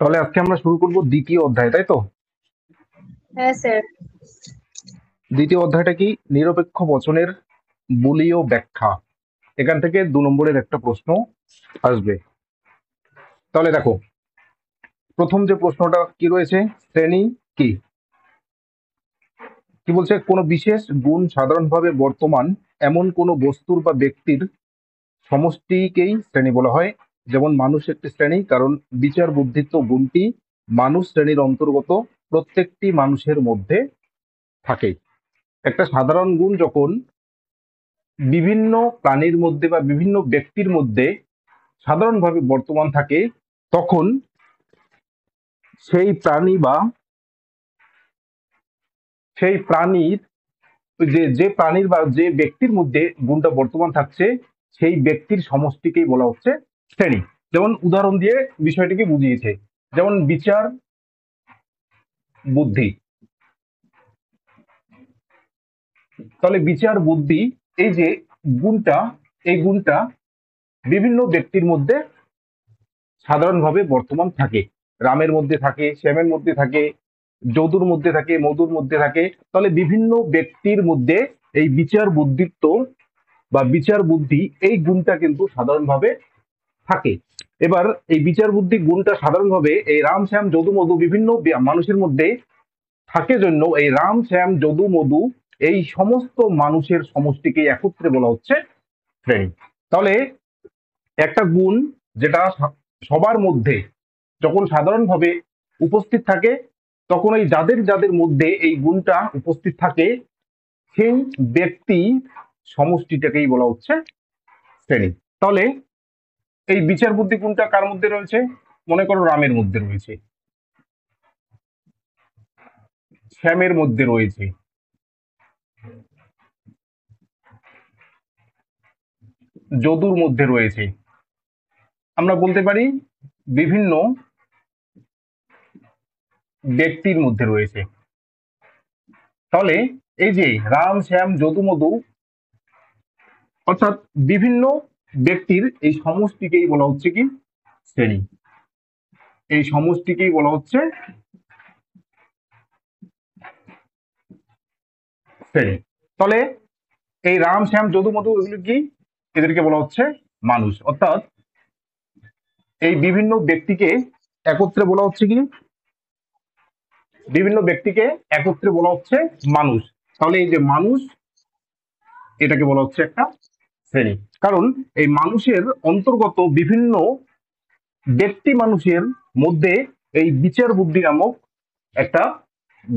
তাহলে আজকে আমরা শুরু করব দ্বিতীয় অধ্যায়, তাই তো? হ্যাঁ স্যার। দ্বিতীয় অধ্যায়টা কি? নিরপেক্ষ বচনের বলীয় ব্যাখ্যা। এখান থেকে 2 নম্বরের একটা প্রশ্ন আসবে। তাহলে দেখো, প্রথম যে প্রশ্নটা কি রয়েছে, শ্রেণী কি কি বলছে? কোন বিশেষ গুণ সাধারণভাবে বর্তমান এমন কোন বস্তুর বা ব্যক্তির সমষ্টিকেই শ্রেণী বলা হয়। যেমন মানুষ একটি শ্রেণী, কারণ বিচার বুদ্ধিত্ব গুণটি মানুষ শ্রেণীর অন্তর্গত প্রত্যেকটি মানুষের মধ্যে থাকে। একটা সাধারণ গুণ যখন বিভিন্ন প্রাণীর মধ্যে বা বিভিন্ন ব্যক্তির মধ্যে সাধারণভাবে বর্তমান থাকে, তখন সেই প্রাণী বা সেই প্রাণীর যে প্রাণীর বা যে ব্যক্তির মধ্যে গুণটা বর্তমান থাকছে, সেই ব্যক্তির সমষ্টিকেই বলা হচ্ছে শ্রেণী। যেমন উদাহরণ দিয়ে বিষয়টিকে বুঝিয়েছে, যেমন বিচার বুদ্ধি। তাহলে বিচার বুদ্ধি এই যে গুণটা, এই গুণটা বিভিন্ন ব্যক্তির মধ্যে সাধারণভাবে বর্তমান থাকে। রামের মধ্যে থাকে, শ্যামের মধ্যে থাকে, যদুর মধ্যে থাকে, মধুর মধ্যে থাকে। তাহলে বিভিন্ন ব্যক্তির মধ্যে এই বিচার বুদ্ধিত্ব বা বিচার বুদ্ধি এই গুণটা কিন্তু সাধারণভাবে থাকে। এবার এই বিচার বুদ্ধি গুণটা সাধারণভাবে এই রাম শ্যাম যদু মধু বিভিন্ন মানুষের মধ্যে থাকে জন্য এই রাম শ্যাম যদু মধু এই সমস্ত মানুষের সমষ্টিকে একত্রে বলা হচ্ছে শ্রেণী। তাহলে একটা গুণ যেটা সবার মধ্যে যখন সাধারণভাবে উপস্থিত থাকে, তখন এই যাদের যাদের মধ্যে এই গুণটা উপস্থিত থাকে, সেই ব্যক্তি সমষ্টিটাকেই বলা হচ্ছে শ্রেণী। তাহলে এই বিচার বুদ্ধি গুণটা কার মধ্যে রয়েছে? মনে করো রামের মধ্যে রয়েছে, শ্যামের মধ্যে রয়েছে, যদুর মধ্যে রয়েছে। আমরা বলতে পারি বিভিন্ন ব্যক্তির মধ্যে রয়েছে। তাহলে এই যে রাম শ্যাম যদু মধু, অর্থাৎ বিভিন্ন ব্যক্তির এই সমষ্টিকেই বলা হচ্ছে কি শ্রেণী। এই সমষ্টিকেই বলা হচ্ছে শ্রেণী। তাহলে এই রাম শ্যাম যদু মধু এগুলো কি? এদেরকে বলা হচ্ছে মানুষ। অর্থাৎ এই বিভিন্ন ব্যক্তিকে একত্রে বলা হচ্ছে কি? বিভিন্ন ব্যক্তিকে একত্রে বলা হচ্ছে মানুষ। তাহলে এই যে মানুষ, এটাকে বলা হচ্ছে একটা শ্রেণী। কারণ এই মানুষের অন্তর্গত বিভিন্ন ব্যক্তি মানুষের মধ্যে এই বিচার বুদ্ধি নামক একটা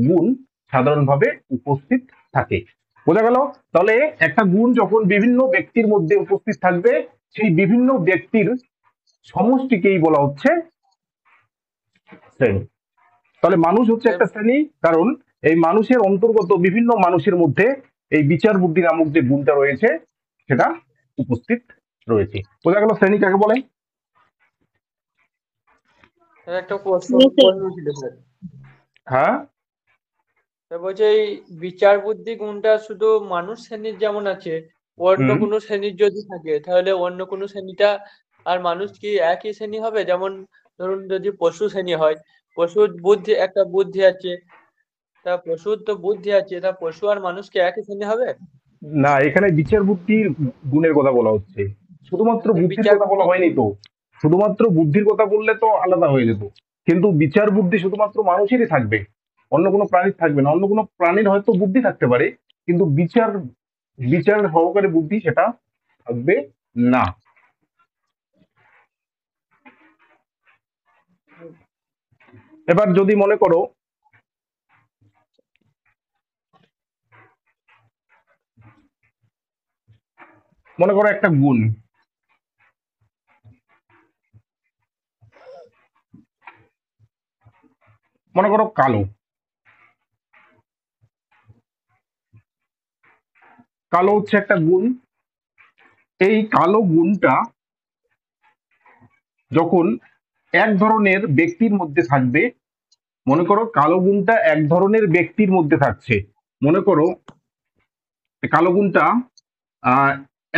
গুণ সাধারণভাবে উপস্থিত থাকে। বোঝা গেল? তাহলে একটা গুণ যখন বিভিন্ন ব্যক্তির মধ্যে উপস্থিত থাকবে, সেই বিভিন্ন ব্যক্তির সমষ্টিকেই বলা হচ্ছে শ্রেণী। তাহলে মানুষ হচ্ছে একটা শ্রেণী, কারণ এই মানুষের অন্তর্গত বিভিন্ন মানুষের মধ্যে এই বিচার বুদ্ধি নামক যে গুণটা রয়েছে, সেটা উপস্থিত রয়েছে। বোঝা গেল শ্রেণী কাকে বলে? একটা প্রশ্ন ছিল স্যার। হ্যাঁ, বলছে এই বিচার বুদ্ধি গুণটা শুধু মানুষ শ্রেণীর যেমন আছে, অন্য কোনো শ্রেণীর যদি থাকে তাহলে অন্য কোনো শ্রেণীটা আর মানুষ কি একই শ্রেণী হবে? যেমন ধরুন যদি পশু শ্রেণী হয়, পশুর বুদ্ধি একটা বুদ্ধি আছে, তা পশুর তো বুদ্ধি আছে, তা পশু আর মানুষ কি একই শ্রেণী হবে? না, এখানে বিচার বুদ্ধির গুণের কথা বলা হচ্ছে, শুধুমাত্র বুদ্ধির বিচার কথা বলা বুদ্ধি হয়নি তো। শুধুমাত্র বুদ্ধির কথা বললে তো আলাদা হয়ে যেত, কিন্তু বিচার বুদ্ধি শুধুমাত্র মানুষেরই থাকবে, অন্য কোনো প্রাণীর থাকবে না। অন্য কোনো প্রাণীর হয়তো বুদ্ধি থাকতে পারে, কিন্তু বিচার বিচার সহকারে বুদ্ধি সেটা থাকবে না। এবার যদি মনে করো একটা গুণ, মনে করো কালো। কালো হচ্ছে একটা গুণ। এই কালো গুণটা যখন এক ধরনের ব্যক্তির মধ্যে থাকবে, মনে করো কালো গুণটা এক ধরনের ব্যক্তির মধ্যে থাকছে। মনে করো কালো গুণটা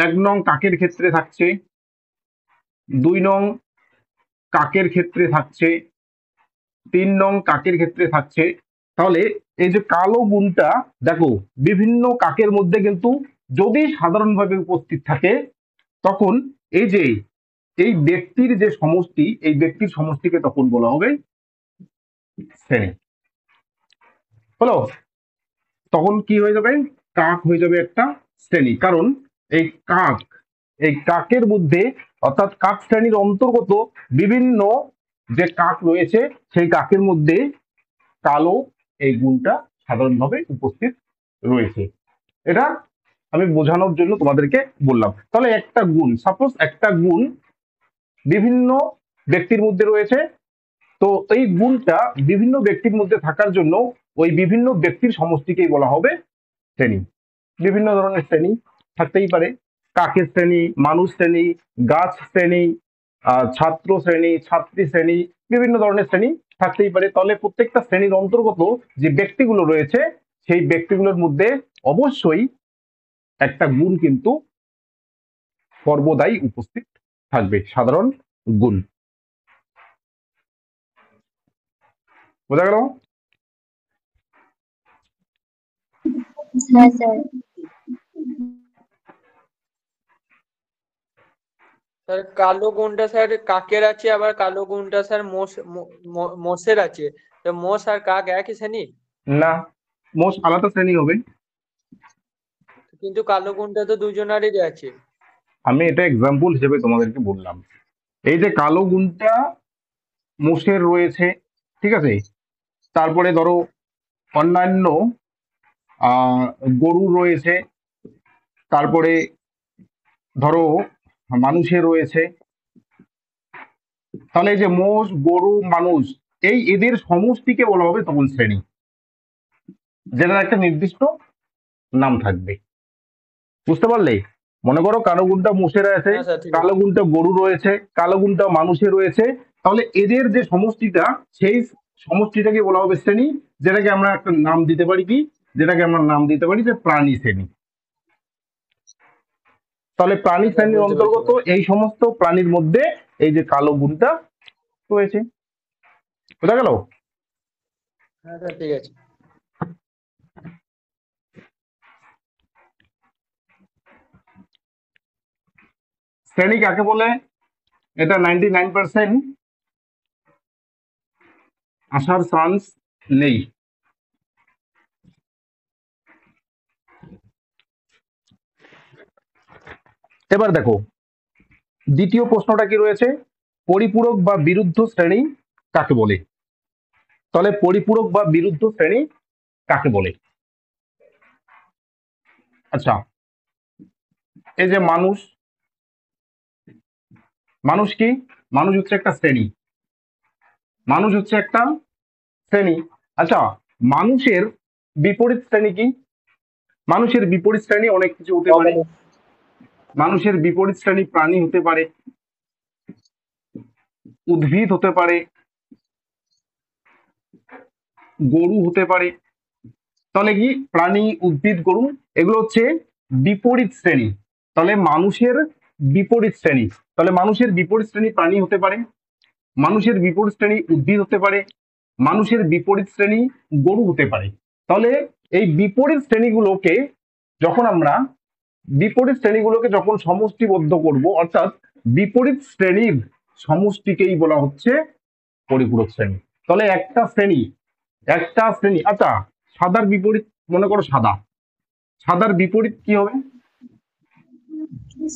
1 নং কাকের ক্ষেত্রে থাকছে, 2 নং কাকের ক্ষেত্রে থাকছে, 3 নং কাকের ক্ষেত্রে থাকছে। তাহলে এই যে কালো গুণটা দেখো বিভিন্ন কাকের মধ্যে কিন্তু যদি সাধারণভাবে উপস্থিত থাকে তখন এই যে এই ব্যক্তির যে সমষ্টি, এই ব্যক্তির সমষ্টিকে তখন বলা হবে শ্রেণী। হলো, তখন কি হয়ে যাবে, কাক হয়ে যাবে একটা শ্রেণী। কারণ এই কাক, এই কাকের মধ্যে অর্থাৎ কাক শ্রেণীর অন্তর্গত বিভিন্ন যে কাক রয়েছে সেই কাকের মধ্যে কালো এই গুণটা সাধারণভাবে উপস্থিত রয়েছে। এটা আমি বোঝানোর জন্য তোমাদেরকে বললাম। তাহলে একটা গুণ, সাপোজ একটা গুণ বিভিন্ন ব্যক্তির মধ্যে রয়েছে, তো এই গুণটা বিভিন্ন ব্যক্তির মধ্যে থাকার জন্য ওই বিভিন্ন ব্যক্তির সমষ্টিকেই বলা হবে শ্রেণী। বিভিন্ন ধরনের শ্রেণী থাকতেই পারে, কাকের শ্রেণী, মানুষ শ্রেণী, গাছ শ্রেণী, ছাত্র শ্রেণী, ছাত্রী শ্রেণী, বিভিন্ন ধরনের শ্রেণী থাকতেই পারে। তাহলে প্রত্যেকটা শ্রেণীর অন্তর্গত যে ব্যক্তিগুলো রয়েছে সেই ব্যক্তিগুলোর মধ্যে অবশ্যই একটা গুণ কিন্তু সর্বদাই উপস্থিত থাকবে, সাধারণ গুণ। বোঝা গেল? হ্যাঁ স্যার। স্যার কালো গুণটা স্যার কাকের আছে, আবার কালো গুণটা স্যার মোষের আছে। তো মোষ আর কাক একই শ্রেণী? না, মোষ আলাদা শ্রেণী হবে। কিন্তু কালো গুণটা তো দুজনারই আছে। আমি এটা এক্সাম্পল হিসেবে তোমাদেরকে বললাম। এই যে কালো গুণটা মোষের রয়েছে, ঠিক আছে, তারপরে ধরো অন্যান্য গরু রয়েছে, তারপরে ধরো মানুষের রয়েছে। তাহলে এই যে মোষ, গরু, মানুষ, এই এদের সমষ্টিকে বলা হবে তখন শ্রেণী, যেটার একটা নির্দিষ্ট নাম থাকবে। বুঝতে পারলে? মনে করো কালো গুণটা মোষের আছে, হ্যাঁ স্যার, ঠিক কালো আছে। গুণটা গরু রয়েছে, কালো গুণটা মানুষের রয়েছে, তাহলে এদের যে সমষ্টিটা সেই সমষ্টিটাকে বলা হবে শ্রেণী, যেটাকে আমরা একটা নাম দিতে পারি কি, যেটাকে আমরা নাম দিতে পারি যে প্রাণী শ্রেণী। তাহলে প্রাণী হ্যাঁ স্যার, শ্রেণীর বুঝতে পেরেছি অন্তর্গত এবার। এই সমস্ত প্রাণীর মধ্যে এই যে কালো গুণটা রয়েছে। বোঝা গেল? হ্যাঁ স্যার, ঠিক আছে। শ্রেণী কাকে বলে এটা 99% আসার চান্স নেই। এবার দেখো দ্বিতীয় প্রশ্নটা কি রয়েছে, পরিপূরক বা বিরুদ্ধ শ্রেণী কাকে বলে? তাহলে পরিপূরক বা বিরুদ্ধ শ্রেণী কাকে বলে? আচ্ছা, এই যে মানুষ, মানুষ কি, মানুষ হচ্ছে একটা শ্রেণী, মানুষ হচ্ছে একটা শ্রেণী। আচ্ছা, মানুষের বিপরীত শ্রেণী কি? মানুষের বিপরীত শ্রেণী অনেক কিছু হতে পারে। মানুষের বিপরীত শ্রেণী প্রাণী হতে পারে, উদ্ভিদ হতে পারে, গরু হতে পারে। তাহলে কি প্রাণী, উদ্ভিদ, গরু এগুলো হচ্ছে বিপরীত শ্রেণী। তাহলে মানুষের বিপরীত শ্রেণী, তাহলে মানুষের বিপরীত শ্রেণী প্রাণী হতে পারে, মানুষের বিপরীত শ্রেণী উদ্ভিদ হতে পারে, মানুষের বিপরীত শ্রেণী গরু হতে পারে। তাহলে এই বিপরীত শ্রেণীগুলোকে যখন আমরা যখন সমষ্টিবদ্ধ করব, অর্থাৎ বিপরীত শ্রেণীর সমষ্টিকেই বলা হচ্ছে পরিপূরক শ্রেণী। তাহলে একটা শ্রেণী, আচ্ছা, সাদার বিপরীত, মনে করো সাদা, সাদার বিপরীত কি হবে?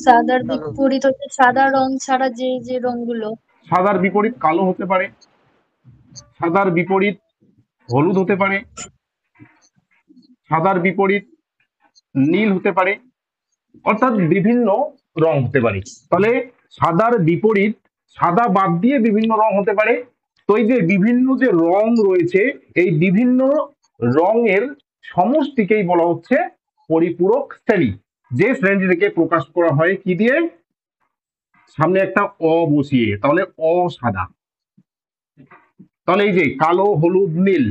সাদার কালো। বিপরীত হচ্ছে সাদা রং ছাড়া যে যে রংগুলো। সাদার বিপরীত কালো হতে পারে, সাদার বিপরীত হলুদ হতে পারে, সাদার বিপরীত নীল হতে পারে, অর্থাৎ বিভিন্ন রং হতে পারে। তাহলে সাদার বিপরীত, সাদা বাদ দিয়ে বিভিন্ন রং হতে পারে। তো এই যে বিভিন্ন যে রং রয়েছে, এই বিভিন্ন রঙের সমষ্টিকেই বলা হচ্ছে পরিপূরক শ্রেণী, যে শ্রেণীটিকে প্রকাশ করা হয় কি দিয়ে, সামনে একটা অ বসিয়ে, তাহলে অসাদা। তাহলে এই যে কালো, হলুদ, নীল,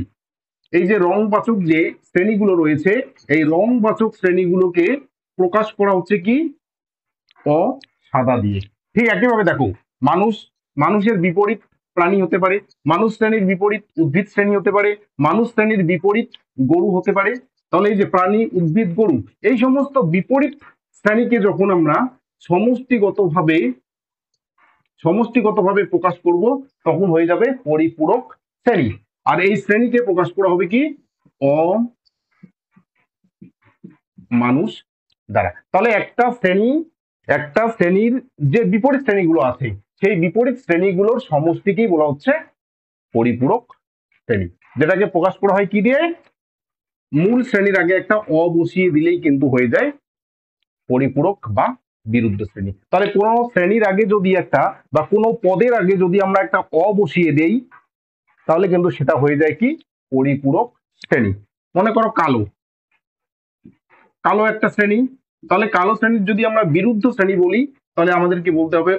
এই যে রংবাচক যে শ্রেণীগুলো রয়েছে, এই রংবাচক শ্রেণীগুলোকে প্রকাশ করা হচ্ছে কি, অসাদা দিয়ে। ঠিক একইভাবে দেখো মানুষ, মানুষের বিপরীত প্রাণী হতে পারে, মানুষ শ্রেণীর বিপরীত উদ্ভিদ শ্রেণী হতে পারে, মানুষ শ্রেণীর বিপরীত গরু হতে পারে। তাহলে এই যে প্রাণী, উদ্ভিদ, গরু, এই সমস্ত বিপরীত শ্রেণীকে যখন আমরা সমষ্টিগতভাবে সমষ্টিগতভাবে প্রকাশ করব, তখন হয়ে যাবে পরিপূরক শ্রেণী। আর এই শ্রেণীকে প্রকাশ করা হবে কি অমানুষ দ্বারা। তাহলে একটা শ্রেণীর যে বিপরীত শ্রেণীগুলো আছে, সেই বিপরীত শ্রেণীগুলোর সমষ্টিকেই বলা হচ্ছে পরিপূরক শ্রেণী, যেটাকে প্রকাশ করা হয় কি দিয়ে? মূল শ্রেণীর আগে একটা অ বসিয়ে দিলেই কিন্তু হয়ে যায় পরিপূরক বা বিরুদ্ধ শ্রেণী। তাহলে কোন শ্রেণীর আগে যদি একটা বা কোনো পদের আগে যদি আমরা একটা অ বসিয়ে দেই, তাহলে কিন্তু সেটা হয়ে যায় কি? পরিপূরক শ্রেণী। মনে করো কালো, কালো একটা শ্রেণী। তাহলে কালো শ্রেণীর যদি আমরা বিরুদ্ধ শ্রেণী বলি, তাহলে আমাদেরকে বলতে হবে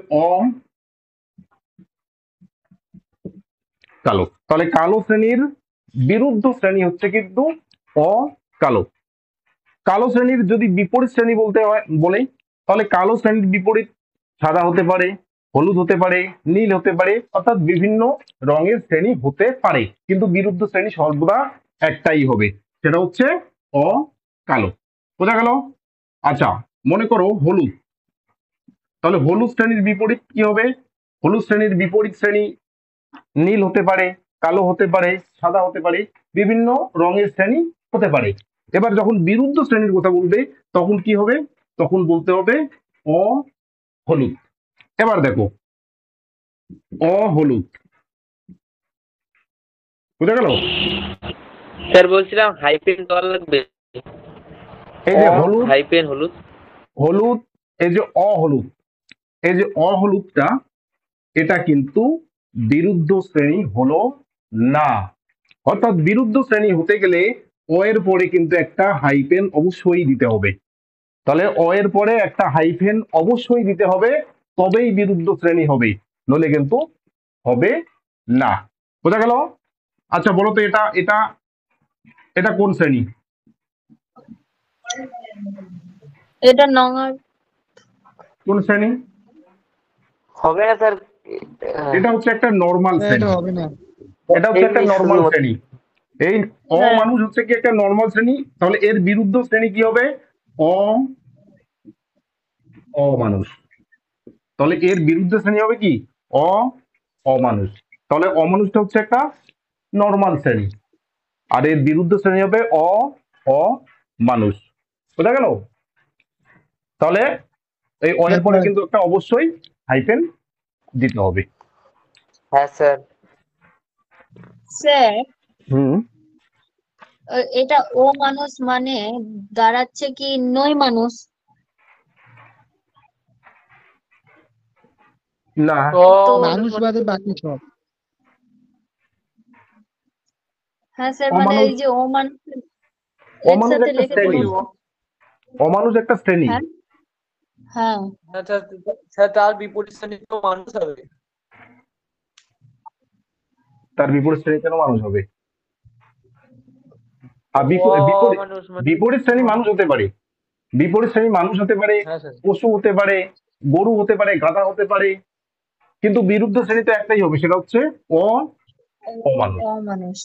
কালো। তাহলে কালো শ্রেণীর বিরুদ্ধ শ্রেণী হচ্ছে কিন্তু অকালো। কালো শ্রেণীর যদি বিপরীত শ্রেণী বলে, তাহলে কালো শ্রেণীর বিপরীত সাদা হতে পারে, হলুদ হতে পারে, নীল হতে পারে, অর্থাৎ বিভিন্ন রঙের শ্রেণী হতে পারে, কিন্তু বিরুদ্ধ শ্রেণী সর্বদা একটাই হবে, সেটা হচ্ছে অকালো। বোঝা গেল? আচ্ছা, মনে করো হলুদ। তাহলে হলুদ শ্রেণীর বিপরীত কি হবে? হলুদ শ্রেণীর বিপরীত শ্রেণী নীল হতে পারে, কালো হতে পারে, সাদা হতে পারে, বিভিন্ন রঙের শ্রেণী হতে পারে। এবার যখন বিরুদ্ধ শ্রেণীর কথা বলবে, তখন কি হবে? তখন বলতে হবে অহলুদ। এবার দেখো অহলুদ, বুঝা গেল? স্যার বলছিলাম হাইপেন দেওয়া লাগবে। এই যে হলুদ, হাইপেন হলুদ। হলুদ, এই যে অহলুদ, এই যে অহলুদটা, এটা কিন্তু বিরুদ্ধ শ্রেণী হলো না। অর্থাৎ বিরুদ্ধ শ্রেণী হতে গেলে অ এর পরে কিন্তু একটা হাইফেন অবশ্যই দিতে হবে। তাহলে অ এর পরে একটা হাইফেন অবশ্যই দিতে হবে, তবেই বিরুদ্ধ শ্রেণী হবে, নইলে কিন্তু হবে না। বোঝা গেল? আচ্ছা বলো তো, এটা এটা এটা কোন শ্রেণী? এটা নঙর। কোন শ্রেণী? হবে না স্যার। এটা হচ্ছে একটা নর্মাল শ্রেণী। হবে না। এটা হচ্ছে একটা এমনি নর্মাল শুধু শ্রেণী। এই হ্যাঁ। অমানুষ হচ্ছে কি একটা নর্মাল শ্রেণী। তাহলে এর বিরুদ্ধ শ্রেণী কি হবে? অমানুষ। তাহলে এর বিরুদ্ধ শ্রেণী হবে কি? অমানুষ। তাহলে অমানুষটা হচ্ছে একটা নর্মাল শ্রেণী, আর এর বিরুদ্ধ শ্রেণী হবে অমানুষ। বোঝা গেল? তাহলে এই অ এর পরে কিন্তু একটা অবশ্যই হাইফেন দিতে হবে। হ্যাঁ স্যার। স্যার, হুম। এটা ও মানুষ মানে দাঁড়াচ্ছে কি নই মানুষ? না, তো মানুষ বাদে বাকি সব। হ্যাঁ স্যার, মানে অমানুষ, এই যে ও মানুষ অমানুষ একসাথে একটা লিখে শ্রেণী, দিন। অমানুষ একটা শ্রেণী। হ্যাঁ হ্যাঁ। আচ্ছা স্যার, তার বিপরীত শ্রেণী তো মানুষ হবে। তার বিপরীত শ্রেণী কেন মানুষ হবে? আর মানুষ মানে বিপরীত শ্রেণী মানুষ হতে পারে, বিপরীত শ্রেণী মানুষ হতে পারে, হ্যাঁ স্যার। পশু হতে পারে, গরু হতে পারে, গাধা হতে পারে, কিন্তু বিরুদ্ধ শ্রেণী তো একটাই হবে, সেটা হচ্ছে অমানুষ। অমানুষ।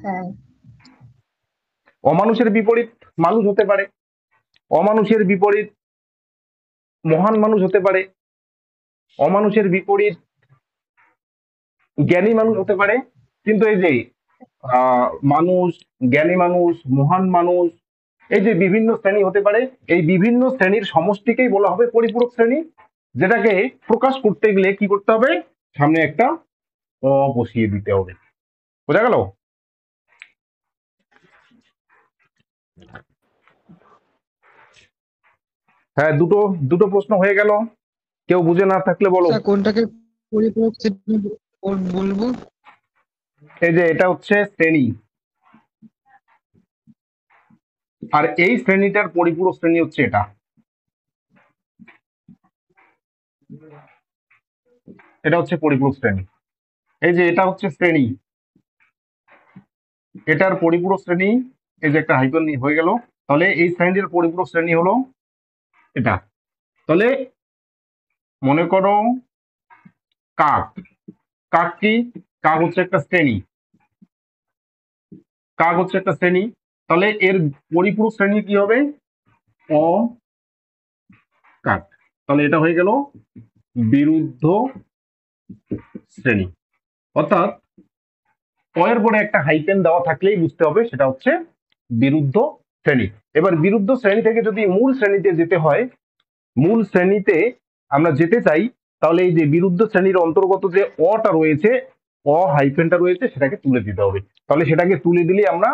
হ্যাঁ। অমানুষের বিপরীত মানুষ হতে পারে, অমানুষের বিপরীত মহান মানুষ হতে পারে, অমানুষের বিপরীত জ্ঞানী মানুষ হতে পারে। কিন্তু এই যে মানুষ, জ্ঞানী মানুষ, মহান মানুষ, এই যে বিভিন্ন শ্রেণী হতে পারে, এই বিভিন্ন শ্রেণীর সমষ্টিকেই বলা হবে পরিপূরক শ্রেণী, যেটাকে প্রকাশ করতে গেলে কি করতে হবে? সামনে একটা অ বসিয়ে দিতে হবে। বোঝা গেল? হ্যাঁ, দুটো দুটো প্রশ্ন হয়ে গেল। কেউ বুঝে না থাকলে বলো। স্যার, কোনটাকে পরিপূরক শ্রেণী বলবো? এই যে এটা হচ্ছে শ্রেণী, আর এই শ্রেণীটার পরিপূরক শ্রেণী হচ্ছে এটা। এটা হচ্ছে পরিপূরক শ্রেণী। এই যে এটা হচ্ছে শ্রেণী, এটার পরিপূরক শ্রেণী, এই যে একটা হাইফেন হয়ে গেল। তাহলে এই শ্রেণীর পরিপূরক শ্রেণী হলো এটা। তাহলে মনে করো কাক, কাক কি? কাক হচ্ছে একটা শ্রেণী। কাক হচ্ছে একটা শ্রেণী। তাহলে এর পরিপূরক শ্রেণী কি হবে? অ কাক। তাহলে এটা হয়ে গেল বিরুদ্ধ শ্রেণী। অর্থাৎ অ এর পরে একটা হাইফেন দেওয়া থাকলেই বুঝতে হবে সেটা হচ্ছে বিরুদ্ধ শ্রেণী। এবার বিরুদ্ধ শ্রেণী থেকে যদি মূল শ্রেণীতে যেতে হয়, মূল শ্রেণীতে আমরা যেতে চাই, তাহলে এই যে বিরুদ্ধ শ্রেণীর অন্তর্গত যে অটা রয়েছে, অ হাইফেনটা রয়েছে, সেটাকে তুলে দিতে হবে। তাহলে সেটাকে তুলে দিলে আমরা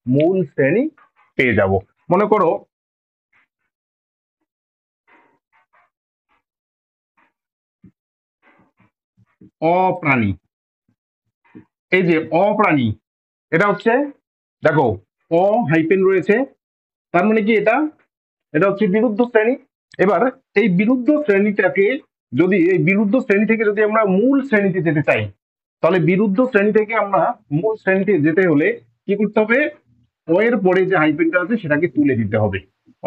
মূল শ্রেণী পেয়ে যাব। মনে করো অপ্রাণী। এই যে অপ্রাণী, এটা হচ্ছে, দেখো অ হাইফেন রয়েছে, তার মানে কি এটা এটা হচ্ছে বিরুদ্ধ শ্রেণী। এবার এই বিরুদ্ধ শ্রেণীটাকে যদি, এই বিরুদ্ধ শ্রেণী থেকে যদি আমরা মূল শ্রেণীতে যেতে চাই, তাহলে বিরুদ্ধ শ্রেণী থেকে আমরা মূল শ্রেণীতে যেতে হলে কি করতে হবে? অ এর পরে যে হাইফেনটা আছে সেটাকে তুলে দিতে হবে,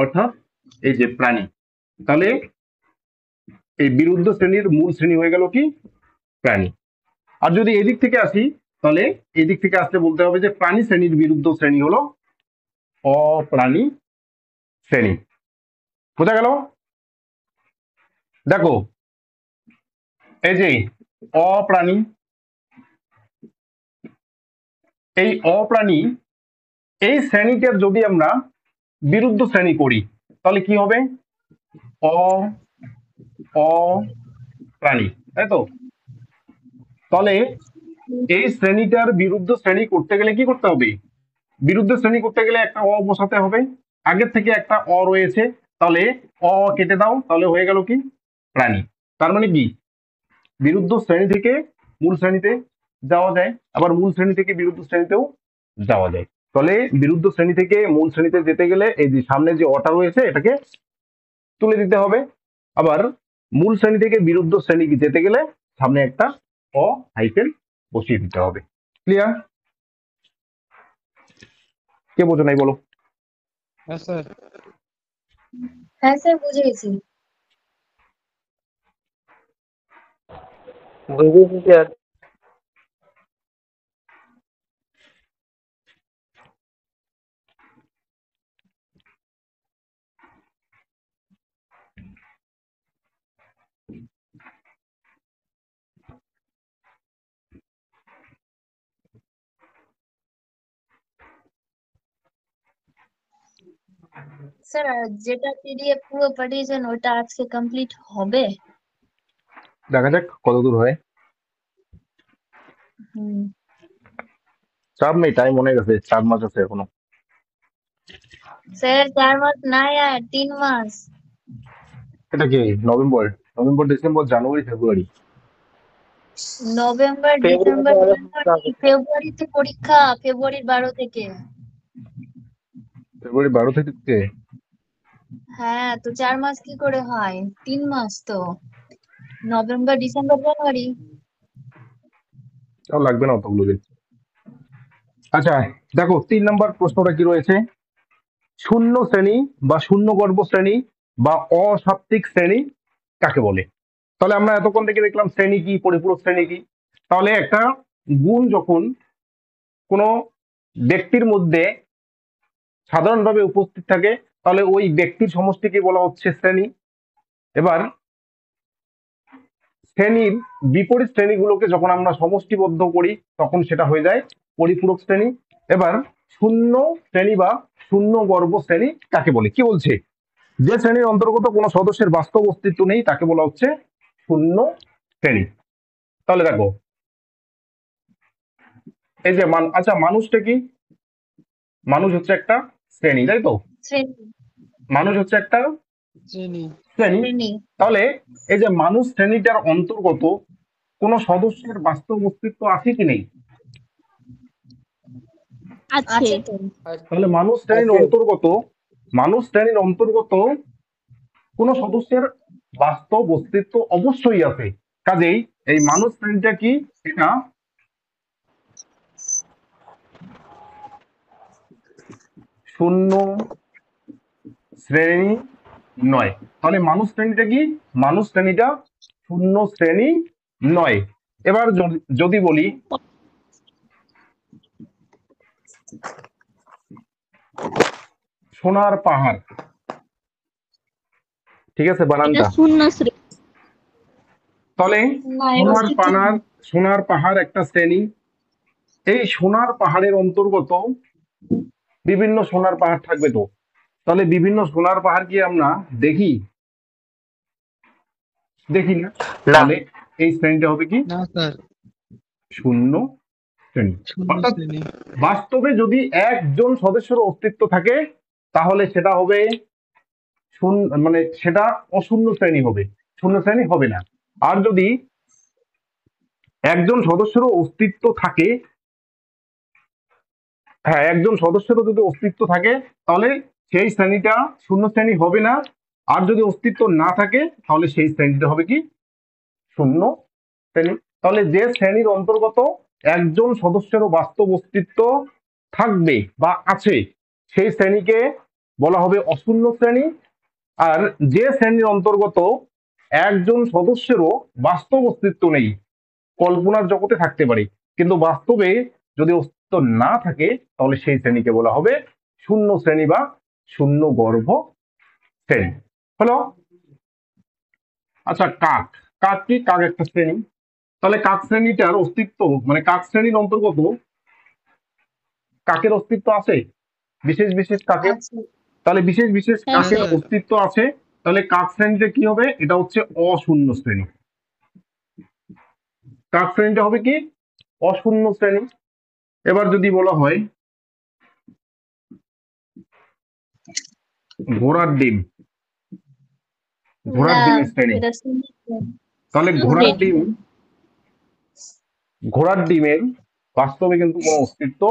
অর্থাৎ এই যে প্রাণী। তাহলে এই বিরুদ্ধ শ্রেণীর মূল শ্রেণী হয়ে গেল কি? প্রাণী। আর যদি এদিক থেকে আসি, তাহলে এদিক থেকে আসলে বলতে হবে যে প্রাণী শ্রেণীর বিরুদ্ধ শ্রেণী হলো অপ্রাণী শ্রেণী। বোঝা গেল? দেখো এই যে অপ্রাণী, এই অপ্রাণী এই শ্রেণীটার যদি আমরা বিরুদ্ধ শ্রেণী করি, তাহলে কি হবে? অ অপ্রাণী, তাই তো? তাহলে এই শ্রেণীটার বিরুদ্ধ শ্রেণী করতে গেলে কি করতে হবে? বিরুদ্ধ শ্রেণী করতে গেলে একটা অ বসাতে হবে। আগের থেকে একটা অ রয়েছে, তাহলে অ কেটে দাও, তাহলে হয়ে গেল কি? প্রাণী। তার মানে কি বিরুদ্ধ শ্রেণী থেকে মূল শ্রেণীতে যাওয়া যায়, আবার মূল শ্রেণী থেকে বিরুদ্ধ শ্রেণীতেও যাওয়া যায়। তাহলে বিরুদ্ধ শ্রেণী থেকে মূল শ্রেণীতে যেতে গেলে এই যে সামনে যে অটা রয়েছে এটাকে তুলে দিতে হবে, আবার মূল শ্রেণী থেকে বিরুদ্ধ শ্রেণী যেতে গেলে সামনে একটা অ হাইফেন বসিয়ে দিতে হবে। ক্লিয়ার? কে বোঝো নাই বলো? হ্যাঁ স্যার। হ্যাঁ স্যার, বুঝে গেছি। বুঝেছি স্যার। স্যার, আর যেটা পিডিএফ পুরো পাঠিয়েছেন ওটা আজকে কমপ্লিট হবে? দেখা যাক কত দূর হয়। হুম। চাপ নেই, টাইম অনেক আছে, 4 মাস আছে এখনো। স্যার 4 মাস নাই, আর 3 মাস। এটা কি নভেম্বর? নভেম্বর, ডিসেম্বর, জানুয়ারি, ফেব্রুয়ারি। নভেম্বর, ডিসেম্বর, জানুয়ারি, ফেব্রুয়ারিতে পরীক্ষা, ফেব্রুয়ারির 12 থেকে। ফেব্রুয়ারি 12 থেকে? হ্যাঁ, তো 4 মাস কি করে হয়? 3 মাস তো। নভেম্বর, ডিসেম্বর, জানুয়ারি। তাও লাগবে না অতগুলো দিন। আচ্ছা দেখো 3 নম্বর প্রশ্নটা কি রয়েছে? শূন্য শ্রেণী বা শূন্য গর্ভ শ্রেণী বা অসাপ্তিক শ্রেণী কাকে বলে? তাহলে আমরা এতক্ষণ থেকে দেখলাম শ্রেণী কি, পরিপূরক শ্রেণী কি। তাহলে একটা গুণ যখন কোনো ব্যক্তির মধ্যে সাধারণভাবে উপস্থিত থাকে, তাহলে ওই ব্যক্তির সমষ্টিকে বলা হচ্ছে শ্রেণী। এবার শ্রেণীর বিপরীত শ্রেণীগুলোকে যখন আমরা সমষ্টিবদ্ধ করি তখন সেটা হয়ে যায় পরিপূরক শ্রেণী। এবার শূন্য শ্রেণী বা শূন্য গর্ভ শ্রেণী কাকে বলে? কি বলছে? যে শ্রেণীর অন্তর্গত কোনো সদস্যের বাস্তব অস্তিত্ব নেই তাকে বলা হচ্ছে শূন্য শ্রেণী। তাহলে দেখো এই যে আচ্ছা মানুষটা কি? মানুষ হচ্ছে একটা শ্রেণী, তাই তো? শ্রেণী। মানুষ হচ্ছে একটা শ্রেণী। শ্রেণী। শ্রেণী। তাহলে এই যে মানুষ শ্রেণীটার অন্তর্গত কোন সদস্যের বাস্তব অস্তিত্ব আছে কি নেই? আছে তো। তাহলে মানুষ শ্রেণীর অন্তর্গত, মানুষ শ্রেণীর অন্তর্গত কোন সদস্যের বাস্তব অস্তিত্ব অবশ্যই আছে। কাজেই এই মানুষ শ্রেণীটা কি? এটা শূন্য শ্রেণী নয়। তাহলে মানুষ শ্রেণীটা কি? মানুষ শ্রেণীটা শূন্য শ্রেণী নয়। এবার যদি বলি সোনার পাহাড়, ঠিক আছে বানানটা, শূন্য শ্রেণী। তাহলে না, এর অস্তিত্ব নেই। সোনার পাহাড় একটা শ্রেণী। এই সোনার পাহাড়ের অন্তর্গত বিভিন্ন সোনার পাহাড় থাকবে। তো তাহলে বিভিন্ন সোনার পাহাড় কি আমরা দেখি? দেখি না। না। তাহলে এই শ্রেণীটা হবে কি? না স্যার, শূন্য শ্রেণী। শূন্য অর্থাৎ শ্রেণী। বাস্তবে যদি একজন সদস্যের অস্তিত্ব থাকে তাহলে সেটা হবে মানে সেটা অশূন্য শ্রেণী হবে, শূন্য শ্রেণী হবে না। আর যদি একজন সদস্যেরও অস্তিত্ব থাকে, হ্যাঁ একজন সদস্যেরও যদি অস্তিত্ব থাকে তাহলে সেই শ্রেণীটা শূন্য শ্রেণী হবে না। আর যদি অস্তিত্ব না থাকে তাহলে সেই শ্রেণীটা হবে কি? শূন্য শ্রেণী। তাহলে যে শ্রেণীর অন্তর্গত একজন সদস্যেরও বাস্তব অস্তিত্ব থাকবে বা আছে সেই শ্রেণীকে বলা হবে অশূন্য শ্রেণী। আর যে শ্রেণীর অন্তর্গত একজন সদস্যেরও বাস্তব অস্তিত্ব নেই, কল্পনার জগতে থাকতে পারে কিন্তু বাস্তবে যদি অস্তিত্ব না থাকে তাহলে সেই শ্রেণীকে বলা হবে শূন্য শ্রেণী বা শূন্য গর্ভ শ্রেণী। হলো? আচ্ছা, কাক। কাক কি? কাক একটা শ্রেণী। তাহলে কাক শ্রেণীটার অস্তিত্ব মানে কাক শ্রেণীর অন্তর্গত কাকের অস্তিত্ব আছে, বিশেষ বিশেষ কাকের। আছে। তাহলে বিশেষ বিশেষ হ্যাঁ, কাকের স্যার। অস্তিত্ব আছে। তাহলে কাক শ্রেণীটা কি হবে? এটা হচ্ছে অশূন্য শ্রেণী। কাক শ্রেণীটা হবে কি? অশূন্য শ্রেণী। এবার যদি বলা হয় ঘোড়ার ডিম, ঘোড়ার না, ডিমের শ্রেণী, এটা শূন্য শ্রেণী। তাহলে শূন্য ঘোড়ার শ্রেণী। ডিম, ঘোড়ার ডিমের বাস্তবে কিন্তু কোনো অস্তিত্ব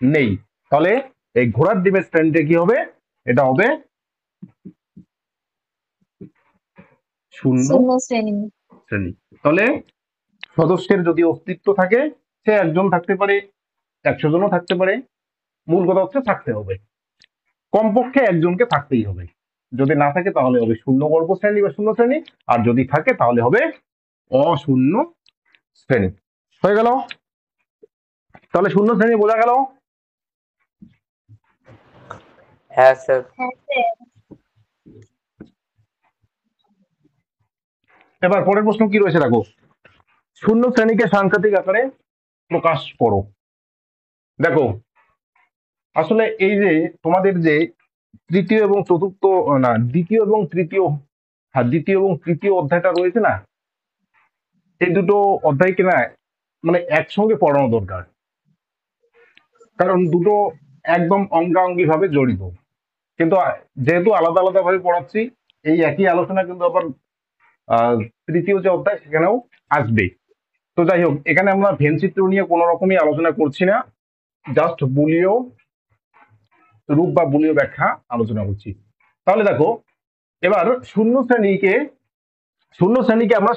নেই। তাহলে এই ঘোড়ার ডিমের শ্রেণীটা কি হবে? এটা হবে শূন্য শূন্য শ্রেণী। শ্রেণী। তাহলে সদস্যের যদি অস্তিত্ব থাকে সে একজন থাকতে পারে, 100 জনও থাকতে পারে, মূল কথা হচ্ছে থাকতে হবে, কমপক্ষে একজনকে থাকতেই হবে। যদি না থাকে তাহলে হবে শূন্য গর্ভ শ্রেণী বা শূন্য শ্রেণী, আর যদি থাকে তাহলে হবে অশূন্য শ্রেণী। হয়ে গেল? তাহলে শূন্য শ্রেণী বোঝা গেল? হ্যাঁ স্যার। হ্যাঁ স্যার। এবার পরের প্রশ্ন কি রয়েছে দেখো, শূন্য শ্রেণীকে সাংখ্যিক আকারে প্রকাশ করো। দেখো আসলে এই যে তোমাদের যে তৃতীয় এবং চতুর্থ, না দ্বিতীয় এবং তৃতীয়, হ্যাঁ দ্বিতীয় এবং তৃতীয় অধ্যায়টা রয়েছে না, এই দুটো অধ্যায়কে না মানে একসঙ্গে পড়ানো দরকার, কারণ দুটো একদম অঙ্গাঙ্গি ভাবে জড়িত। কিন্তু যেহেতু আলাদা আলাদা ভাবে পড়াচ্ছি, এই একই আলোচনা কিন্তু আবার তৃতীয় যে অধ্যায় সেখানেও আসবে। তো যাই হোক, এখানে আমরা ভেন চিত্র নিয়ে কোনো রকমই আলোচনা করছি না, জাস্ট বুলীয় রূপ বা বুলীয় ব্যাখ্যা আলোচনা করছি। তাহলে দেখো এবার শূন্য শ্রেণীকে আমরা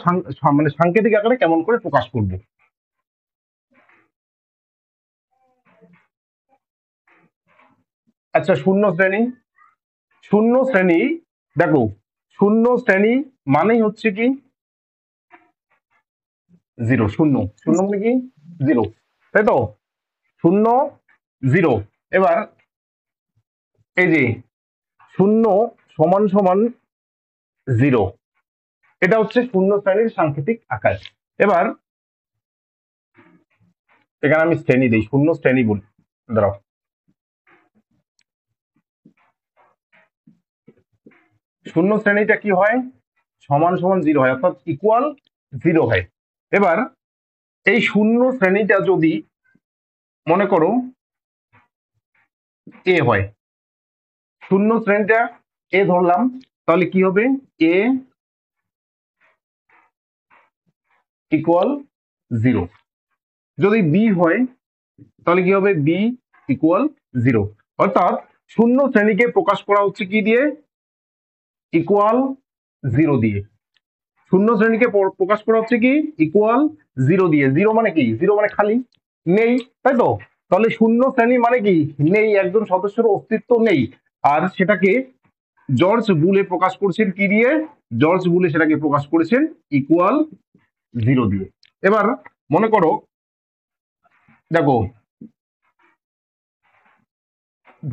মানে সাংকেতিক আকারে কেমন করে প্রকাশ করব। আচ্ছা, শূন্য শ্রেণী দেখো, শূন্য শ্রেণী মানেই হচ্ছে কি জিরো। শূন্য শূন্য মানে কি? জিরো, তাই তো? শূন্য জিরো। এবার এই যে শূন্য সমান সমান জিরো, এটা হচ্ছে শূন্য শ্রেণীর সাংকেতিক আকার। এবার এখানে আমি শ্রেণী দিই, শূন্য শ্রেণী বলি, দাঁড়াও। শূন্য শ্রেণীটা কি হয়? সমান সমান জিরো হয়, অর্থাৎ ইকুয়াল জিরো হয়। এবার এই শূন্য শ্রেণীটা যদি মনে করো এ হয়, শূন্য শ্রেণীটা এ ধরলাম, তাহলে কি হবে? A equal zero. যদি বি হয় তাহলে কি হবে? B equal zero. অর্থাৎ শূন্য শ্রেণীকে প্রকাশ করা হচ্ছে কি দিয়ে? ইকুয়াল জিরো দিয়ে। শূন্য শ্রেণীকে প্রকাশ করা হচ্ছে কি? ইকুয়াল জিরো দিয়ে। জিরো মানে কি? জিরো মানে খালি, নেই, তাই তো? তাহলে শূন্য শ্রেণী মানে কি? নেই, একজন সদস্যের অস্তিত্ব নেই। আর সেটাকে জর্জ বুলে প্রকাশ করছেন কি দিয়ে? জর্জ বুলে সেটাকে প্রকাশ করেছেন ইকুয়াল জিরো দিয়ে। এবার মনে করো, দেখো,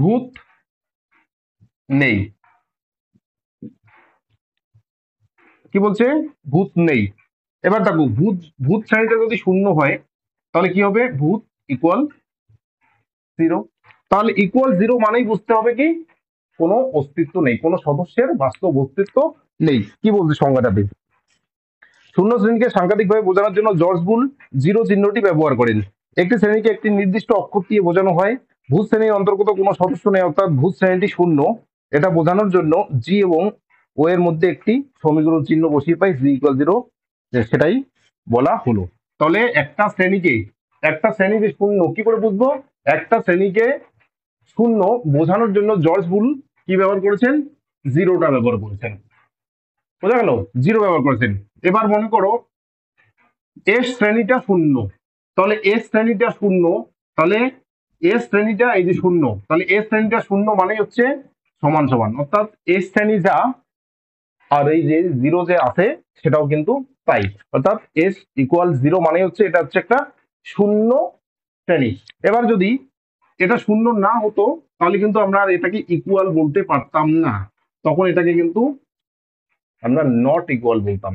ভূত নেই, কি বলছে, ভূত নেই। এবার দেখো, ভূত ভূত শ্রেণীটা যদি শূন্য হয় তাহলে কি হবে, ভূত ইকুয়াল 0। তাহলে ইকুয়াল 0 মানেই বুঝতে হবে কি, কোনো অস্তিত্ব নেই, কোনো সদস্যের বাস্তব অস্তিত্ব নেই। কি বলছে সংজ্ঞাটাতে, শূন্য শ্রেণীকে সাংকেতিকভাবে বোঝানোর জন্য জর্জ বুল জিরো চিহ্নটি ব্যবহার করেন। একটি শ্রেণীকে একটি নির্দিষ্ট অক্ষর দিয়ে বোঝানো হয়। ভূত শ্রেণীর অন্তর্গত কোনো সদস্য নেই, অর্থাৎ ভূত শ্রেণীটি শূন্য, এটা বোঝানোর জন্য জি এবং ও এর মধ্যে একটি সমীকরণ চিহ্ন বসিয়ে পাই, জি ইকুয়াল 0, সেটাই বলা হলো। তাহলে একটা শ্রেণীকে শূন্য কি করে বুঝবো, একটা শ্রেণীকে শূন্য বোঝানোর জন্য জর্জ বুল কি ব্যবহার করেছেন, জিরোটা ব্যবহার করেছেন। বোঝা গেল, জিরো ব্যবহার করেছেন। এবার মনে করো এস শ্রেণীটা শূন্য, তাহলে এস শ্রেণীটা শূন্য, তাহলে এস শ্রেণীটা এই যে শূন্য, তাহলে এস শ্রেণীটা শূন্য মানে হচ্ছে সমান সমান, অর্থাৎ এস শ্রেণী যা আর এই যে জিরো যে আছে সেটাও কিন্তু তাই, অর্থাৎ এস ইকুয়াল 0 মানে হচ্ছে এটা হচ্ছে একটা শূন্য শ্রেণী। এবার যদি এটা শূন্য না হতো তাহলে কিন্তু আমরা আর এটাকে ইকুয়াল বলতে পারতাম না, তখন এটাকে কিন্তু আমরা নট ইকুয়াল বলতাম।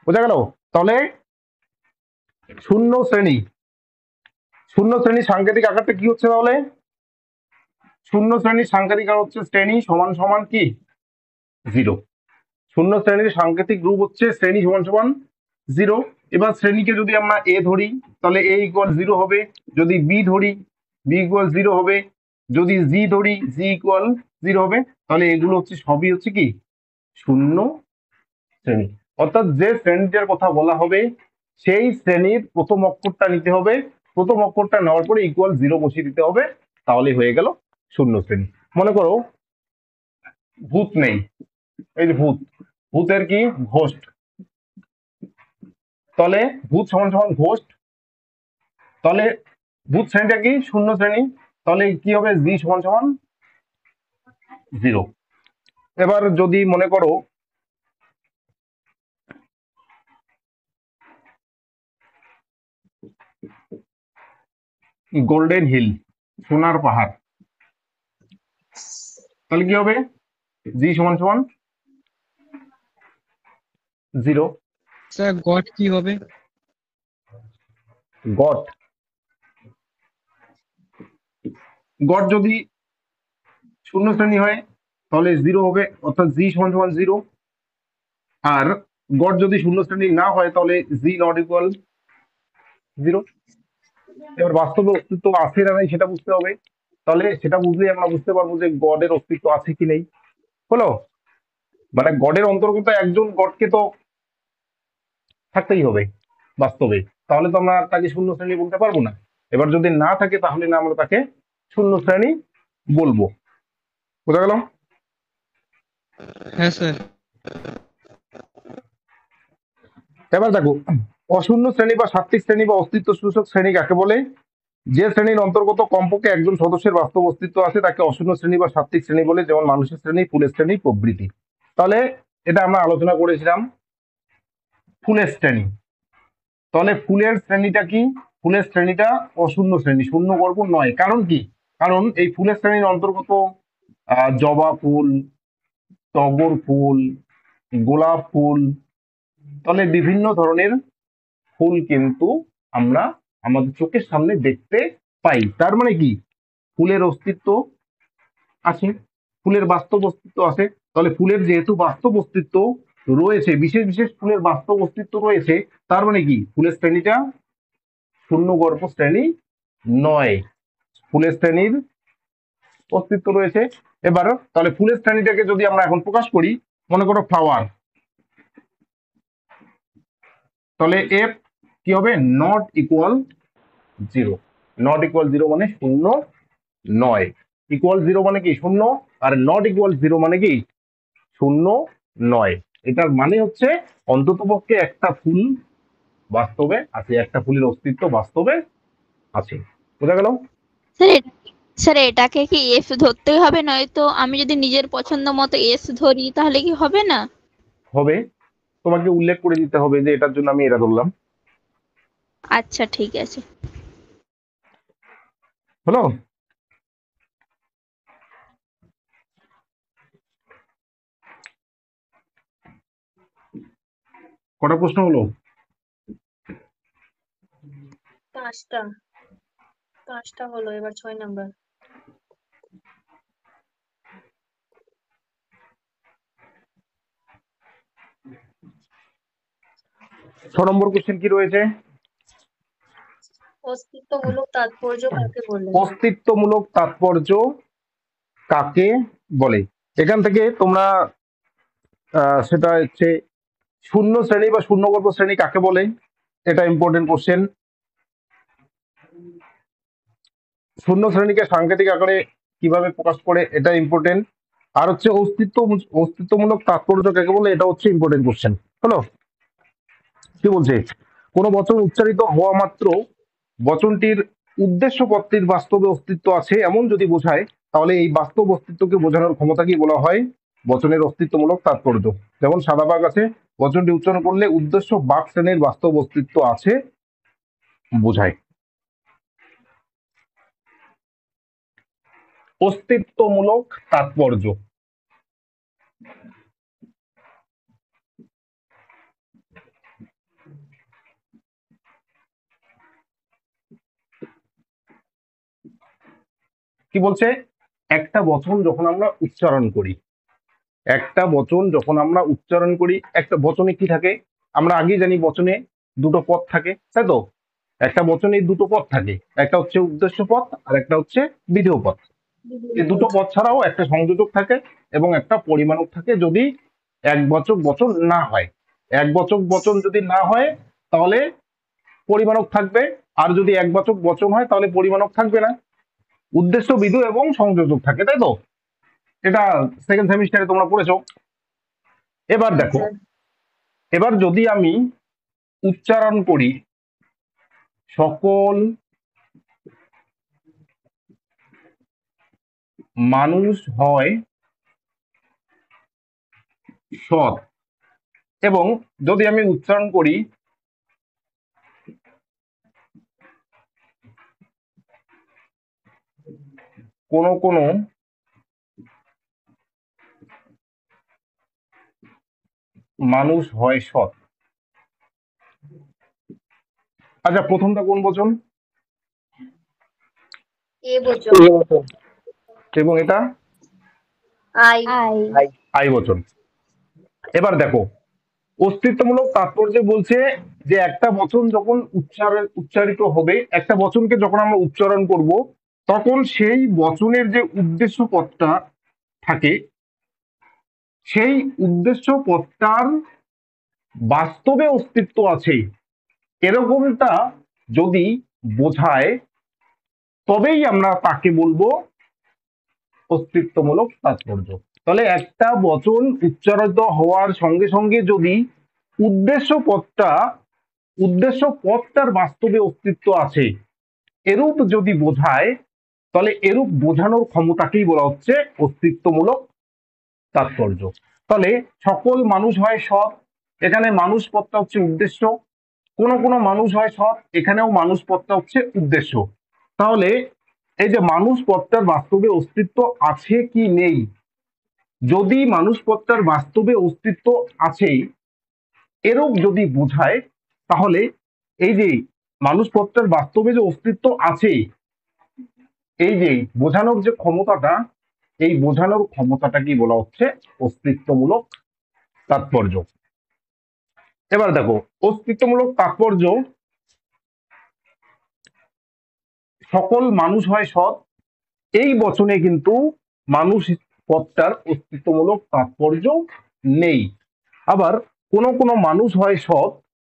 বোঝা গেল, তাহলে শূন্য শ্রেণী, শূন্য শ্রেণীর সাংকেতিক আকারটা কি হচ্ছে, তাহলে শূন্য শ্রেণীর সাংকেতিক আকার হচ্ছে শ্রেণী সমান সমান কি 0। শূন্য শ্রেণীর সাংকেতিক রূপ হচ্ছে শ্রেণী সমান সমান 0। এবার শ্রেণীকে যদি আমরা এ ধরি তাহলে এ ইকুয়াল 0 হবে, যদি বি ধরি বি ইকুয়াল 0 হবে, যদি জি ধরি জি ইকুয়াল 0 হবে। তাহলে এগুলো হচ্ছে সবই হচ্ছে কি শূন্য শ্রেণী, অর্থাৎ যে শ্রেণীটার কথা বলা হবে সেই শ্রেণীর প্রথম অক্ষরটা নিতে হবে, প্রথম অক্ষরটা নেওয়ার পরে ইকুয়াল 0 বসিয়ে দিতে হবে, তাহলে হয়ে গেল শূন্য শ্রেণী। মনে করো ভূত নেই, এই যে ভূত, ভূতের কি ঘোষ্ট, তাহলে ভূত সমান সমান ঘোষ্ট, তাহলে ভূত শ্রেণীটা কি শূন্য শ্রেণী, তাহলে কি হবে, জি সমান সমান 0। এবার যদি মনে করো গোল্ডেন হিল, সোনার পাহাড়, তাহলে কি হবে, জি সমান সমান 0। স্যার গড কি হবে? গড, গড যদি শূন্য শ্রেণী হয় তাহলে 0 হবে, অর্থাৎ জি সমান সমান 0। আর গড যদি শূন্য শ্রেণী না হয় তাহলে জি নট ইকুয়াল 0। এবার বাস্তবে অস্তিত্ব আছে না নাই সেটা বুঝতে হবে, তাহলে সেটা বুঝলেই আমরা বুঝতে পারবো যে গডের অস্তিত্ব আছে কি নেই। হলো, মানে গডের অন্তর্গত একজন গডকে তো থাকতেই হবে বাস্তবে, তাহলে তো আমরা তাকে শূন্য শ্রেণী বলতে পারবো না। এবার যদি না থাকে তাহলে না আমরা তাকে শূন্য শ্রেণী বলবো। বোঝা গেল, হ্যাঁ স্যার। এবার দেখো অশূন্য শ্রেণী বা সাত্ত্বিক শ্রেণী বা অস্তিত্ব সূচক শ্রেণী কাকে বলে, যে শ্রেণীর অন্তর্গত কমপক্ষে একজন সদস্যের বাস্তব অস্তিত্ব আছে তাকে অশূন্য শ্রেণী বা সাত্ত্বিক শ্রেণী বলে, যেমন মানুষের শ্রেণী, ফুলের শ্রেণী প্রভৃতি। তাহলে এটা আমরা আলোচনা করেছিলাম ফুলের শ্রেণী, তাহলে ফুলের শ্রেণীটা কি, ফুলের শ্রেণীটা অশূন্য শ্রেণী, শূন্য গর্ভ নয়। কারণ কি, কারণ এই ফুলের শ্রেণীর অন্তর্গত জবা ফুল, টগর ফুল, গোলাপ ফুল, তাহলে বিভিন্ন ধরনের ফুল কিন্তু আমরা আমাদের চোখের সামনে দেখতে পাই। তার মানে কি, ফুলের অস্তিত্ব আছে, ফুলের বাস্তব অস্তিত্ব আছে। তাহলে ফুলের যেহেতু বাস্তব অস্তিত্ব রয়েছে, বিশেষ বিশেষ ফুলের বাস্তব অস্তিত্ব রয়েছে, তার মানে কি ফুলের শ্রেণীটা শূন্যগর্ভ শ্রেণী নয়, ফুলের শ্রেণীর অস্তিত্ব রয়েছে। এবার তাহলে ফুলের শ্রেণীটাকে যদি আমরা এখন প্রকাশ করি, মনে করো ফ্লাওয়ার, তাহলে এফ কি হবে, নট ইকুয়াল 0। নট ইকুয়াল 0 মানে শূন্য নয়, ইকুয়াল 0 মানে কি শূন্য, আর নট ইকুয়াল 0 মানে কি শূন্য নয়। এটার মানে হচ্ছে অন্ততপক্ষে একটা ফুল বাস্তবে আছে, একটা ফুলের অস্তিত্ব বাস্তবে আছে। বোঝা গেল, স্যার স্যার এটাকে কি এফ ধরতেই হবে, নয়তো আমি যদি নিজের পছন্দ মতো এস ধরি তাহলে কি হবে না? হবে, তোমাকে উল্লেখ করে দিতে হবে যে এটার জন্য আমি এটা ধরলাম। আচ্ছা ঠিক আছে। হলো? কটা প্রশ্ন হলো? 5টা 5টা হলো, এবার 6 নাম্বার। ছ নম্বর কোশ্চেন কি রয়েছে? অস্তিত্বমূলক তাৎপর্য কাকে বলে? অস্তিত্বমূলক তাৎপর্য কাকে বলে? এখান থেকে তোমরা সেটা হচ্ছে শূন্য শ্রেণী বা শূন্যগল্প শ্রেণী কাকে বলে, এটা ইম্পর্টেন্ট কোশ্চেন। শূন্য শ্রেণীকে সাংকেতিক আকারে কিভাবে প্রকাশ করে, এটা ইম্পর্টেন্ট। আর হচ্ছে অস্তিত্বমূলক তাৎপর্য কাকে বলে, এটা হচ্ছে ইম্পর্টেন্ট কোশ্চেন। হলো? কি বলছে? কোন বচন উচ্চারিত হওয়া মাত্র বচনটির উদ্দেশ্য পদটির বাস্তবে অস্তিত্ব আছে এমন যদি বোঝায়, তাহলে এই বাস্তব অস্তিত্বকে বোঝানোর ক্ষমতাকে বলা হয় বচনের অস্তিত্বমূলক তাৎপর্য। যেমন সাদা বাঘ আছে, বচনটি উচ্চারণ করলে উদ্দেশ্য বাঘ শ্রেণীর বাস্তব অস্তিত্ব আছে বোঝায়। অস্তিত্বমূলক তাৎপর্য। কি বলছে? একটা বচন যখন আমরা উচ্চারণ করি, একটা বচন যখন আমরা উচ্চারণ করি, একটা বচনে কি থাকে? আমরা আগেই জানি বচনে দুটো পদ থাকে, তাই তো? একটা বচনে দুটো পদ থাকে, একটা হচ্ছে উদ্দেশ্য পদ আর একটা হচ্ছে বিধেয় পদ। এই দুটো পদ ছাড়াও একটা সংযোজক থাকে এবং একটা পরিমাণক থাকে যদি একবাচক বচন না হয়। একবাচক বচন যদি না হয় তাহলে পরিমাণক থাকবে, আর যদি একবাচক বচন হয় তাহলে পরিমাণক থাকবে না। উদ্দেশ্য, বিধেয় এবং সংযোজক থাকে, তাই তো? এটা সেকেন্ড সেমিস্টারে তোমরা পড়েছো। এবার হ্যাঁ দেখো, স্যার। এবার যদি আমি উচ্চারণ করি সকল মানুষ হয় সৎ, এবং যদি আমি উচ্চারণ করি কোন কোন মানুষ হয় সৎ। আচ্ছা, প্রথমটা কোন বচন? এ বচন। এবং এটা আই। আই বচন। এবার দেখো, অস্তিত্বমূলক তাৎপর্য বলছে যে একটা বচন যখন উচ্চারিত হবে, একটা বচনকে যখন আমরা উচ্চারণ করব, তখন সেই বচনের যে উদ্দেশ্য পদটা থাকে, সেই উদ্দেশ্য পদটার বাস্তবে অস্তিত্ব আছে এরকমটা যদি বোঝায়, তবেই আমরা তাকে বলবো অস্তিত্বমূলক তাৎপর্য। তাহলে একটা বচন উচ্চারিত হওয়ার সঙ্গে সঙ্গে যদি উদ্দেশ্য পদটার বাস্তবে অস্তিত্ব আছে এরূপ যদি বোঝায়, তাহলে এরূপ বোঝানোর ক্ষমতাকেই বলা হচ্ছে অস্তিত্বমূলক তাৎপর্য। তাহলে সকল মানুষ হয় সৎ, এখানে মানুষ পদটা হচ্ছে উদ্দেশ্য। কোন কোন মানুষ হয় সৎ, এখানেও মানুষ পদটা হচ্ছে উদ্দেশ্য। তাহলে এই যে মানুষ পদটার বাস্তবে অস্তিত্ব আছে কি নেই, যদি মানুষ পদটার বাস্তবে অস্তিত্ব আছে এরূপ যদি বোঝায়, তাহলে এই যে মানুষ পদটার বাস্তবে যে অস্তিত্ব আছে, এই যে বোঝানোর যে ক্ষমতাটা, এই বোঝানোর ক্ষমতাটাকেই বলা হচ্ছে অস্তিত্বমূলক তাৎপর্য। এবার দেখো, অস্তিত্বমূলক তাৎপর্য সকল মানুষ হয় সৎ, এই বচনে কিন্তু মানুষ পদটার অস্তিত্বমূলক তাৎপর্য নেই। আবার কোন কোন মানুষ হয় সৎ,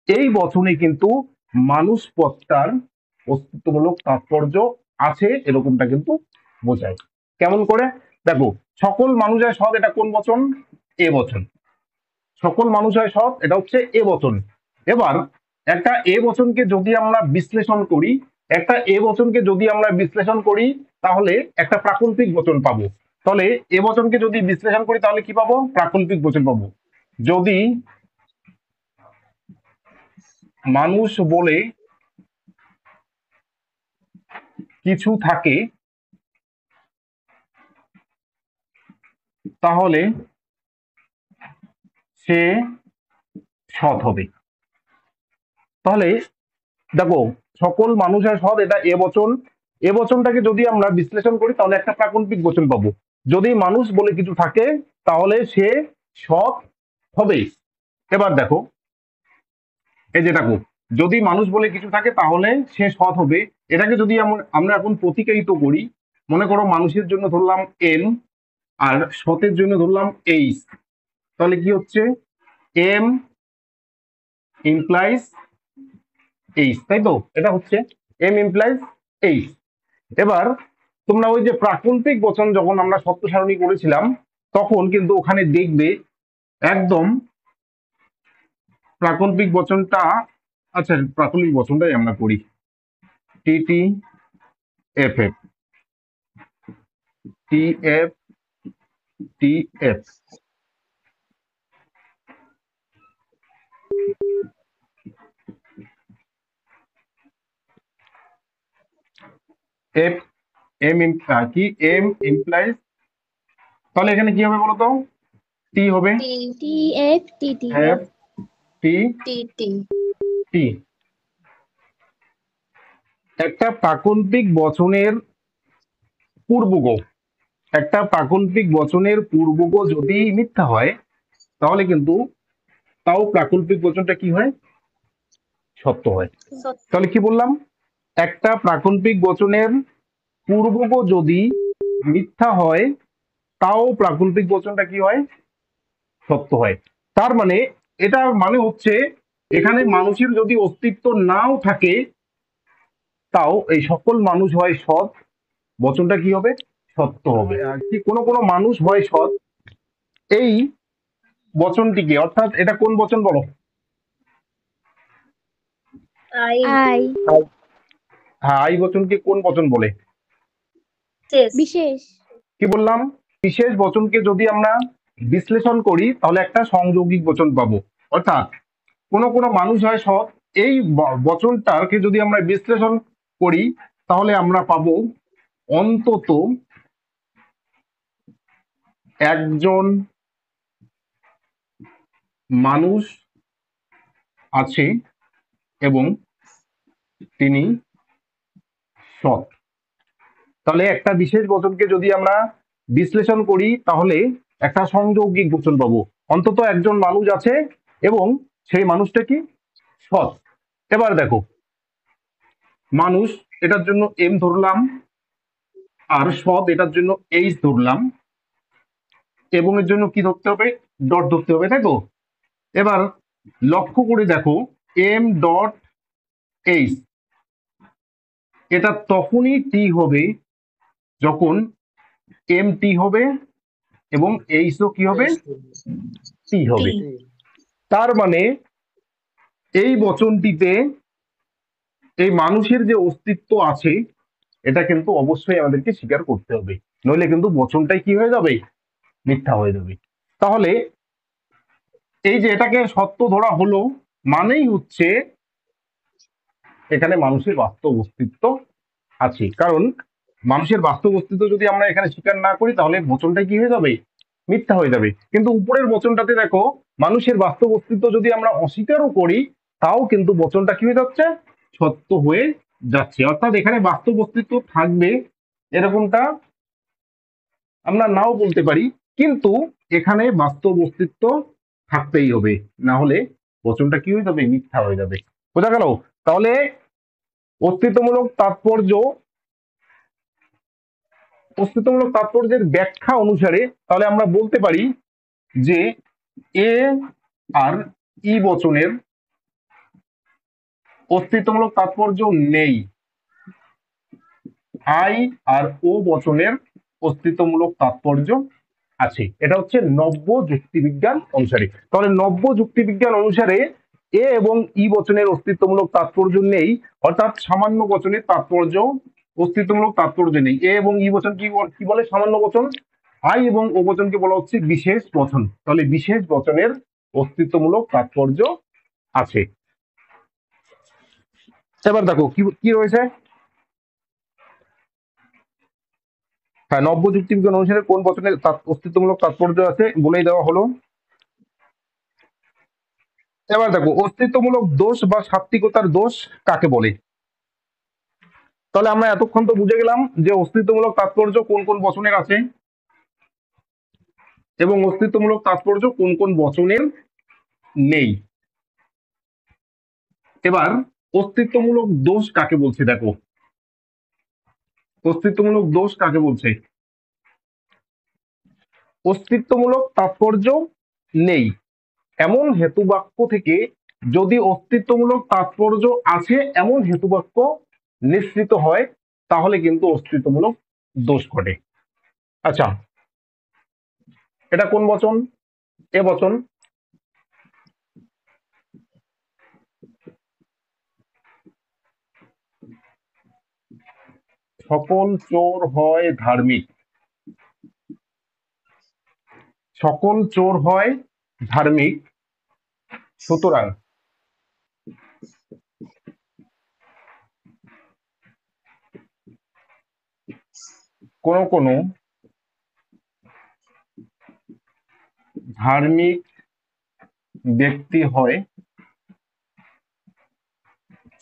এই বচনে কিন্তু মানুষ পদটার অস্তিত্বমূলক তাৎপর্য আছে এরকমটা কিন্তু বোঝায়। কেমন করে? দেখো, সকল মানুষ হয় সৎ, এটা কোন বচন? এ বচন। সকল মানুষ হয় সৎ, এটা হচ্ছে এ বচন। এবার একটা এ বচনকে যদি আমরা বিশ্লেষণ করি, তাহলে একটা প্রাকল্পিক বচন পাবো। তাহলে এ বচনকে যদি বিশ্লেষণ করি তাহলে কি পাবো? প্রাকল্পিক বচন পাবো। যদি মানুষ বলে কিছু থাকে তাহলে সে সৎ হবে। তাহলে দেখো, সকল মানুষ হয় সৎ, এটা এ বচন। এ বচনটাকে যদি আমরা বিশ্লেষণ করি তাহলে একটা প্রাকল্পিক বচন পাবো। যদি মানুষ বলে কিছু থাকে তাহলে সে সৎ হবে। এবার দেখো, এই যে দেখো, যদি মানুষ বলে কিছু থাকে তাহলে সে সৎ হবে, এটাকে যদি আমরা এখন প্রতিকায়িত করি, মনে করো মানুষের জন্য ধরলাম এম আর সতের জন্য ধরলাম এইচ, তাহলে কি হচ্ছে? এম ইমপ্লাইজ এইচ, তাই তো? এটা হচ্ছে এম ইমপ্লাইজ এইচ। এবার তোমরা ওই যে প্রাকল্পিক বচন যখন আমরা সত্য সারণী করেছিলাম তখন কিন্তু ওখানে দেখবে একদম প্রাকল্পিক বচনটা, আচ্ছা প্রাকল্পিক বচনটাই আমরা করি, T T F F, T F T F, F M কি এম ইমপ্লাইজ, তাহলে এখানে কি হবে বলতো? টি হবে, টি টি এফ টি টি এফ টি টি টি টি। একটা প্রাকল্পিক বচনের পূর্বগ, একটা প্রাকল্পিক বচনের পূর্বগ যদি মিথ্যা হয় তাহলে কিন্তু তাও প্রাকল্পিক বচনটা কি হয়? সত্য হয়। সত্য। তাহলে কি বললাম? একটা প্রাকল্পিক বচনের পূর্বগ যদি মিথ্যা হয় তাও প্রাকল্পিক বচনটা কি হয়? সত্য হয়। তার মানে এটা মানে হচ্ছে এখানে মানুষের যদি অস্তিত্ব নাও থাকে তাও এই সকল মানুষ হয় সৎ, বচনটা কি হবে? সত্য হবে। আর কি কোনো কোনো মানুষ হয় সৎ, এই বচনটিকে, অর্থাৎ এটা কোন বচন বলো? আই আই হ্যাঁ, আই বচনকে কোন বচন বলে? শেষ। বিশেষ কি বললাম? বিশেষ বচনকে যদি আমরা বিশ্লেষণ করি তাহলে একটা সংযৌগিক বচন পাবো। অর্থাৎ কোন কোন মানুষ হয় সৎ, এই বচনটাকে যদি আমরা বিশ্লেষণ করি তাহলে আমরা পাবো অন্তত একজন মানুষ আছে এবং তিনি সৎ। তাহলে একটা বিশেষ বচনকে যদি আমরা বিশ্লেষণ করি তাহলে একটা সংযৌগিক বচন পাবো, অন্তত একজন মানুষ আছে এবং সেই মানুষটা কি? সৎ। এবার দেখো, মানুষ এটার জন্য এম ধরলাম আর সৎ এটার জন্য এইচ ধরলাম, এবং এর জন্য কি ধরতে হবে? ডট ধরতে হবে, তাই তো? এবার লক্ষ্য করে দেখো, এম ডট এইচ এটা তখনই টি হবে যখন এম টি হবে এবং এইচও কি হবে? টি হবে। টি। তার মানে এই বচনটিতে এই মানুষের যে অস্তিত্ব আছে এটা কিন্তু অবশ্যই আমাদেরকে স্বীকার করতে হবে, নইলে কিন্তু বচনটাই কি হয়ে যাবে? মিথ্যা হয়ে যাবে। তাহলে এই যে এটাকে সত্য ধরা হলো মানেই হচ্ছে এখানে মানুষের বাস্তব অস্তিত্ব আছে। কারণ মানুষের বাস্তব অস্তিত্ব যদি আমরা এখানে স্বীকার না করি তাহলে বচনটা কি হয়ে যাবে? মিথ্যা হয়ে যাবে। কিন্তু উপরের বচনটাতে দেখো, মানুষের বাস্তব অস্তিত্ব যদি আমরা অস্বীকারও করি তাও কিন্তু বচনটা কি হয়ে যাচ্ছে? সত্য হয়ে যাচ্ছে। অর্থাৎ এখানে বাস্তব অস্তিত্ব থাকবে এরকমটা আমরা নাও বলতে পারি, কিন্তু এখানে বাস্তব অস্তিত্ব থাকতেই হবে, না হলে বচনটা কি হয়ে যাবে? মিথ্যা হয়ে যাবে। বোঝা গেল? তাহলে অস্তিত্বমূলক তাৎপর্য, অস্তিত্বমূলক তাৎপর্যের ব্যাখ্যা অনুসারে তাহলে আমরা বলতে পারি যে এ আর ই বচনের অস্তিত্বমূলক তাৎপর্য নেই, আই আর ও বচনের অস্তিত্বমূলক তাৎপর্য আছে। এটা হচ্ছে নব্য যুক্তিবিজ্ঞান অনুসারে। তাহলে নব্য যুক্তিবিজ্ঞান অনুসারে এ এবং ই বচনের অস্তিত্বমূলক তাৎপর্য নেই, অর্থাৎ সামান্য বচনের তাৎপর্য, অস্তিত্বমূলক তাৎপর্য নেই। এ এবং ই বচন কি বলে? সামান্য বচন। আই এবং ও বচনকে বলা হচ্ছে বিশেষ বচন। তাহলে বিশেষ বচনের অস্তিত্বমূলক তাৎপর্য আছে। এবার দেখো কি কি রয়েছে। হ্যাঁ, নব্য যুক্তিবিজ্ঞান অনুসারে কোন বচনের অস্তিত্বমূলক তাৎপর্য আছে বলেই দেওয়া হলো। এবার দেখো, অস্তিত্বমূলক দোষ বা সাত্ত্বিকতার দোষ কাকে বলে। তাহলে আমরা এতক্ষণ তো বুঝে গেলাম যে অস্তিত্বমূলক তাৎপর্য কোন কোন বচনের আছে এবং অস্তিত্বমূলক তাৎপর্য কোন কোন বচনের নেই। এবার অস্তিত্বমূলক দোষ কাকে বলছে দেখো, অস্তিত্বমূলক দোষ কাকে বলছে। অস্তিত্বমূলক তাৎপর্য নেই এমন হেতুবাক্য থেকে যদি অস্তিত্বমূলক তাৎপর্য আছে এমন হেতুবাক্য নিঃসৃত হয় তাহলে কিন্তু অস্তিত্বমূলক দোষ ঘটে। আচ্ছা, এটা কোন বচন? এ বচন। সকল চোর হয় ধার্মিক, সকল চোর হয় ধার্মিক, সুতরাং কোন কোন ধার্মিক ব্যক্তি হয়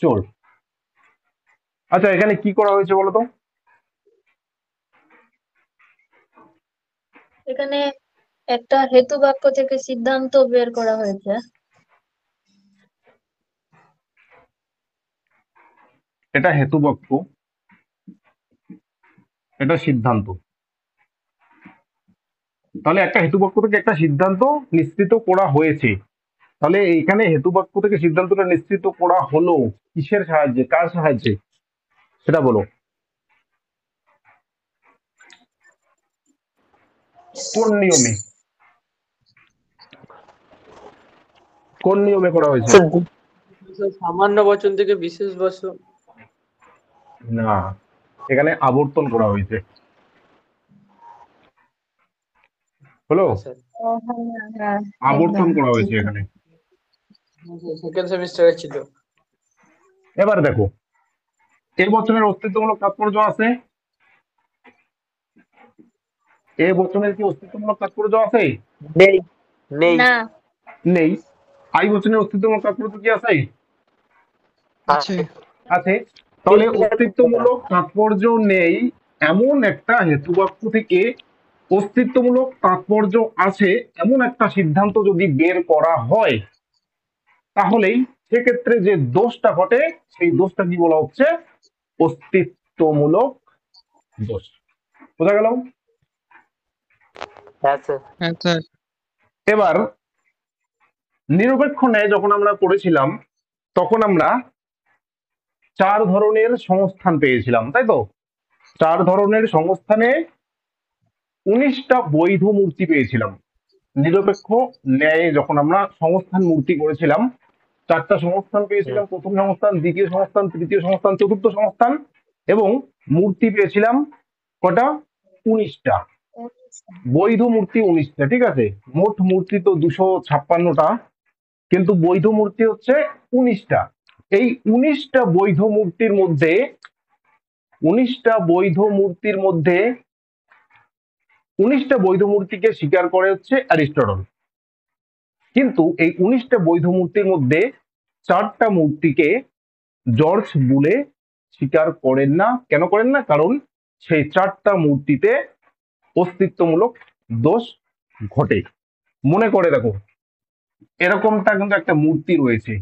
চোর। আচ্ছা, এখানে কি করা হয়েছে বলতো? এখানে একটা হেতু বাক্য থেকে সিদ্ধান্ত বের করা হয়েছে। এটা হেতুবাক্য, এটা সিদ্ধান্ত। তাহলে একটা হেতুবাক্য থেকে একটা সিদ্ধান্ত নিশ্চিত করা হয়েছে। তাহলে এখানে হেতুবাক্য থেকে সিদ্ধান্তটা নিশ্চিত করা হলো কিসের সাহায্যে, কার সাহায্যে সেটা বলো। কোন নিয়মে, কোন নিয়মে করা হয়েছে? সামান্য বচন থেকে বিশেষ বচন। না, এখানে আবর্তন করা হয়েছে। হলো, স্যার হ্যাঁ, আবর্তন একদম করা ঠিক। হয়েছে এখানে। সেকেন্ড সেমিস্টারে ছিল। এবার দেখো, এই বচনের অস্তিত্বমূলক তাৎপর্য আছে, এই বচনের কি অস্তিত্বমূলক তাৎপর্য আছে? নেই নেই না, নেই। আই বচনের অস্তিত্বমূলক তাৎপর্য কি আছে? আছে। আছে। তাহলে অস্তিত্বমূলক তাৎপর্য নেই এমন একটা হেতুবাক্য থেকে অস্তিত্বমূলক তাৎপর্য আছে এমন একটা সিদ্ধান্ত যদি বের করা হয় তাহলেই সেক্ষেত্রে যে দোষটা ঘটে সেই দোষটা কি বলা হচ্ছে? অস্তিত্বমূলক দোষ। বোঝা গেল? হ্যাঁ স্যার হ্যাঁ স্যার। এবার নিরপেক্ষ ন্যায় যখন আমরা করেছিলাম তখন আমরা 4 ধরনের সংস্থান পেয়েছিলাম, তাই তো? 4 ধরনের সংস্থানে 19টা বৈধ মূর্তি পেয়েছিলাম। নিরপেক্ষ ন্যায়ে যখন আমরা সংস্থান মূর্তি করেছিলাম 4টা সংস্থান পেয়েছিলাম, প্রথম সংস্থান, দ্বিতীয় সংস্থান, তৃতীয় সংস্থান, চতুর্থ সংস্থান, এবং মূর্তি পেয়েছিলাম কটা? 19টা। বৈধ মূর্তি 19টা, ঠিক আছে। মোট মূর্তি তো 256টা, কিন্তু বৈধ মূর্তি হচ্ছে 19টা। এই 19টা বৈধ মূর্তির মধ্যে 19টা বৈধ মূর্তির মধ্যে 19টা বৈধ মূর্তিকে স্বীকার করে হচ্ছে অ্যারিস্টটল, কিন্তু এই 19টা বৈধ মূর্তির মধ্যে 4টা মূর্তিকে জর্জ বুলে স্বীকার করেন না। কেন করেন না? কারণ সেই 4টা মূর্তিতে অস্তিত্বমূলক দোষ ঘটে। মনে করে দেখো, এরকমটা কিন্তু একটা মূর্তি রয়েছে,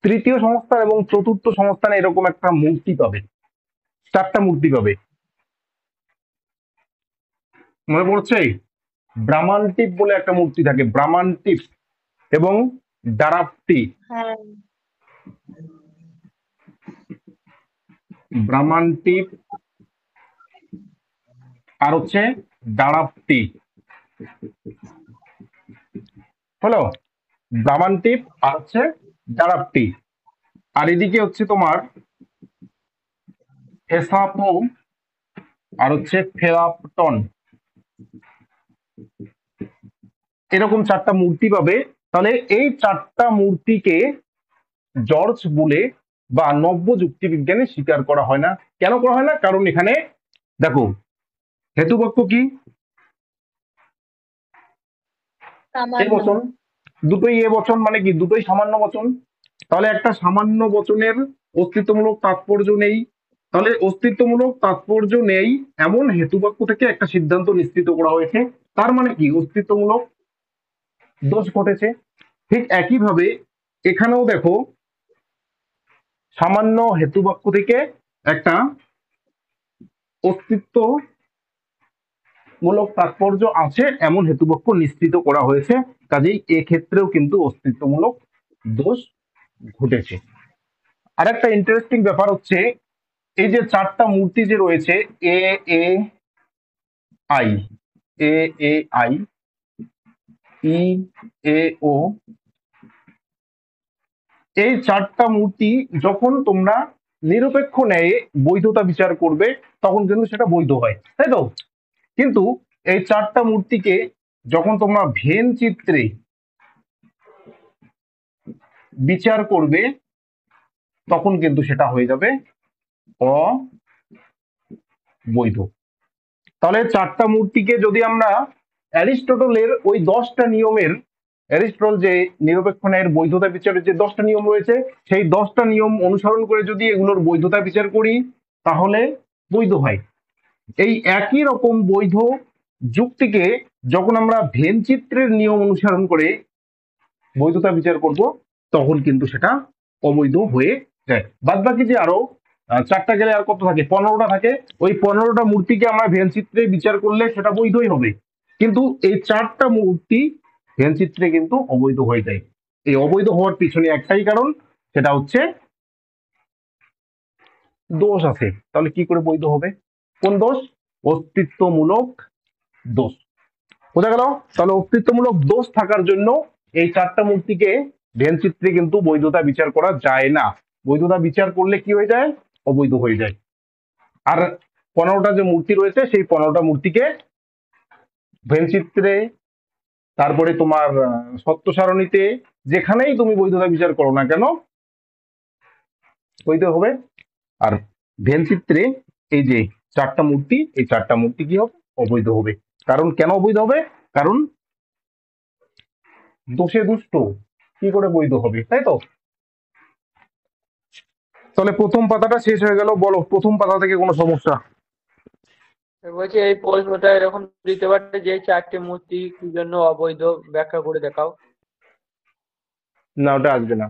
তৃতীয় সংস্থান এবং চতুর্থ সংস্থানে এরকম একটা মূর্তি পাবে, 4টা মূর্তি পাবে। মনে পড়ছে? ব্রাহ্মান্টিপ বলে একটা মূর্তি থাকে, ব্রাহ্মান্টিপ এবং দারাপ্তি। হ্যাঁ, ব্রাহ্মান্টিপ আর হচ্ছে দারাপ্তি। হলো, ব্রাহ্মান্টিপ আর হচ্ছে দারাপ্তি। আর এদিকে হচ্ছে তোমার হেসাপো আর হচ্ছে ফেরাপটন, এরকম 4টা মূর্তি পাবে। তাহলে এই 4টা মূর্তিকে জর্জ বুলে বা নব্য যুক্তিবিজ্ঞানে স্বীকার করা হয় না। কেন করা হয় না? কারণ এখানে দেখো হেতুবাক্য কি? এ সামান্য। বচন, দুটোই এ বচন, মানে কি দুটোই সামান্য বচন। তাহলে একটা সামান্য বচনের অস্তিত্বমূলক তাৎপর্য নেই। তাহলে অস্তিত্বমূলক তাৎপর্য নেই এমন হেতুবাক্য থেকে একটা সিদ্ধান্ত নিশ্চিত করা হয়েছে, তার মানে কি অস্তিত্বমূলক দোষ ঘটেছে। ঠিক একইভাবে এখানেও দেখো সামান্য হেতুবাক্য থেকে একটা অস্তিত্বমূলক তাৎপর্য আছে এমন হেতুবাক্য নিশ্চিত করা হয়েছে, কাজেই এক্ষেত্রেও কিন্তু অস্তিত্বমূলক দোষ ঘটেছে। আর একটা ইন্টারেস্টিং ব্যাপার হচ্ছে এই যে চারটা মূর্তি যে রয়েছে এ A I, A A I, ই এ ও, এই চারটা মূর্তি যখন তোমরা নিরপেক্ষ ন্যায়ে বৈধতা বিচার করবে তখন কিন্তু সেটা বৈধ হয়, তাই তো? কিন্তু এই চারটা মূর্তিকে যখন তোমরা ভেন চিত্রে বিচার করবে তখন কিন্তু সেটা হয়ে যাবে অবৈধ। তাহলে চারটা মূর্তিকে যদি আমরা অ্যারিস্টটলের ওই 10টা নিয়মের, অ্যারিস্টটল যে নিরপেক্ষ ন্যায়ের বৈধতা বিচারের যে 10টা নিয়ম রয়েছে সেই 10টা নিয়ম অনুসরণ করে যদি এগুলোর বৈধতা বিচার করি তাহলে বৈধ হয়। এই একই রকম বৈধ যুক্তিকে যখন আমরা ভেন চিত্রের নিয়ম অনুসরণ করে বৈধতা বিচার করব তখন কিন্তু সেটা অবৈধ হয়ে যায়। বাদ বাকি যে আরো চারটা গেলে আর কত থাকে? 15টা থাকে। ওই 15টা মূর্তিকে আমরা ভেন চিত্রে বিচার করলে সেটা বৈধই হবে, কিন্তু এই চারটা মূর্তি ভেন চিত্রে কিন্তু অবৈধ হয়ে যায়। এই অবৈধ হওয়ার পিছনে একটাই কারণ, সেটা হচ্ছে দোষ আছে। তাহলে কি করে বৈধ হবে? কোন দোষ? অস্তিত্বমূলক দোষ। বোঝা গেল? তাহলে অস্তিত্বমূলক দোষ থাকার জন্য এই চারটা মূর্তিকে ভেন চিত্রে কিন্তু বৈধতা বিচার করা যায় না। বৈধতা বিচার করলে কি হয়ে যায়? অবৈধ হয়ে যায়। আর 15টা যে মূর্তি রয়েছে সেই 15টা মূর্তিকে ভেন চিত্রে, তারপরে তোমার সত্য সারণীতে, যেখানেই তুমি বৈধতা বিচার করো না কেন বৈধ হবে। আর ভেন চিত্রে এই যে চারটা মূর্তি, এই চারটা মূর্তি কি হবে? অবৈধ হবে। কারণ কেন অবৈধ হবে? কারণ দোষে দুষ্ট, কি করে বৈধ হবে, তাই তো? তাহলে প্রথম পাতাটা শেষ হয়ে গেল। বলো প্রথম পাতা থেকে কোনো সমস্যা? বলছি এই প্রশ্নটা এরকম দিতে পারে যে চারটে মূর্তি কি জন্য অবৈধ, ব্যাখ্যা করে দেখাও। না, ওটা আসবে না,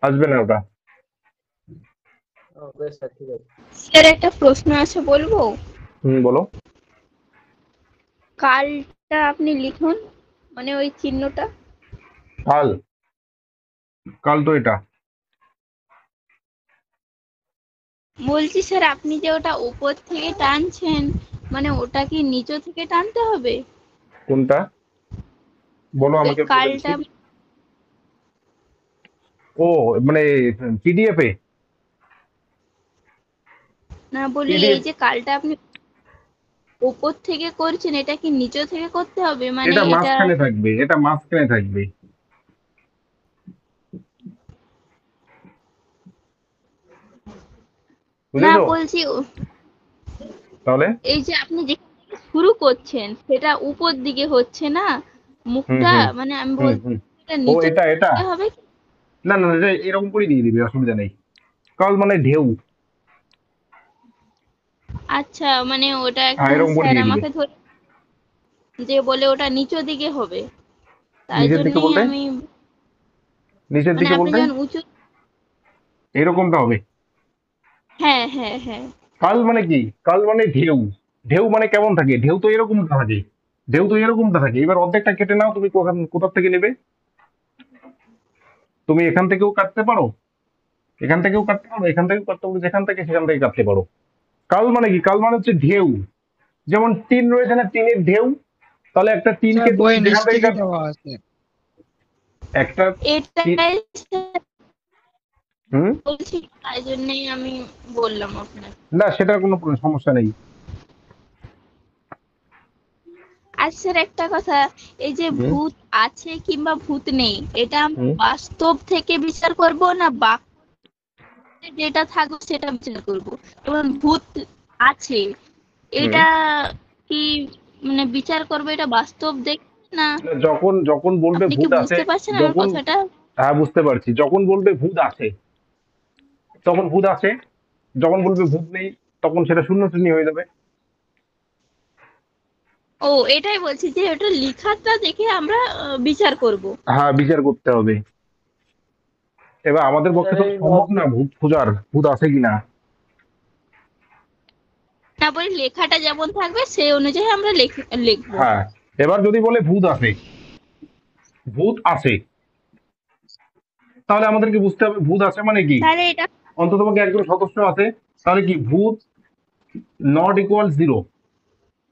আসবে না ওটা। বেশ স্যার, ঠিক আছে। স্যার একটা প্রশ্ন আছে, বলবো? বলো। কালটা আপনি লিখুন, মানে ওই চিহ্নটা। কাল? কাল তো এটা। বলছি স্যার, আপনি যে ওটা উপর থেকে টানছেন, মানে ওটা কি নিচে থেকে টানতে হবে? কোনটা বলো ওই আমাকে, বলে দিচ্ছি। কালটা। ও মানে পিডিএফ এ? না, বলি এই পিডিএফ, যে কালটা আপনি উপর থেকে করছেন, এটা কি নিচে থেকে করতে হবে? মানে এটা এটা। মাঝখানে থাকবে, এটা মাঝখানে থাকবে, না, বুঝেছো? বলছি তাহলে এই যে আপনি যেখান থেকে শুরু করছেন সেটা উপর দিকে হচ্ছে না হুম মুখটা, হুম মানে আমি হুম বলছি হুম এটা ও নিচে এটা এটা দিকে হবে কি? না না, এটা এরকম করে দিয়ে দিবে, অসুবিধা নেই। কাল মানে ঢেউ। আচ্ছা, মানে ওটা হ্যাঁ, একজন এরকম করে স্যার দিয়ে দিবে। আমাকে ধরে যে বলে ওটা নিচের দিকে হবে, তাই নিচের দিকে জন্যই বলতে? আমি, নিচের মানে দিকে আপনি বলতে যখন উঁচু। এরকমটা হবে। হ্যাঁ, হ্যাঁ, হ্যাঁ। কাল মানে কি? কাল মানে ঢেউ। ঢেউ মানে কেমন থাকে? ঢেউ তো এরকমটা থাকে, ঢেউ তো এরকমটা থাকে। এবার অর্ধেকটা কেটে নাও, তুমি কোথা থেকে নেবে? তুমি এখান থেকেও কাটতে পারো, এখান থেকেও কাটতে পারো, এখান থেকেও কাটতে পারো, যেখান থেকে সেখান থেকে কাটতে পারো। কাল মানে কি? কাল মানে হচ্ছে ঢেউ। যেমন টিন রয়েছে না, টিনের ঢেউ। তাহলে একটা স্যার টিনকে তুমি বইয়ের নিচ যেখান থেকে থেকে দেওয়া আছে। একটা এটাই স্যার হুম, বলছি, তাই জন্যই আমি বললাম আপনাকে। না সেটার কোনো সমস্যা নেই। আর স্যার একটা কথা, এই যে হুম, ভূত আছে কিংবা ভূত নেই, এটা আমরা হুম, বাস্তব থেকে বিচার করব না বাক্যে যেটা থাকবে সেটা বিচার করব? যেমন ভূত আছে, হুম। এটা কি মানে বিচার করবে এটা বাস্তব দেখে না? যখন যখন বলবে আপনি কি ভূত আছে, বুঝতে পারছেন আমার যখন, কথাটা? হ্যাঁ বুঝতে পারছি, যখন বলবে ভূত আছে তখন ভূত আছে, যখন বলবে ভূত নেই তখন সেটা শূন্য শ্রেণী হয়ে যাবে। ও, এটাই বলছি যে ওটা লেখাটা দেখে আমরা বিচার করব। হ্যাঁ, বিচার করতে হবে। এবার আমাদের পক্ষে স্যার তো এই সম্ভব না ভূত খোঁজার, ভূত আছে কিনা। না বলে লেখাটা যেমন থাকবে সেই অনুযায়ী আমরা লিখবো। হ্যাঁ, এবার যদি বলে ভূত আছে, ভূত আছে, তাহলে আমাদেরকে বুঝতে হবে ভূত আছে মানে কি, তাহলে এটা অন্ততপক্ষে একজন সদস্য আছে, তাহলে কি ভূত নট ইকুয়াল জিরো।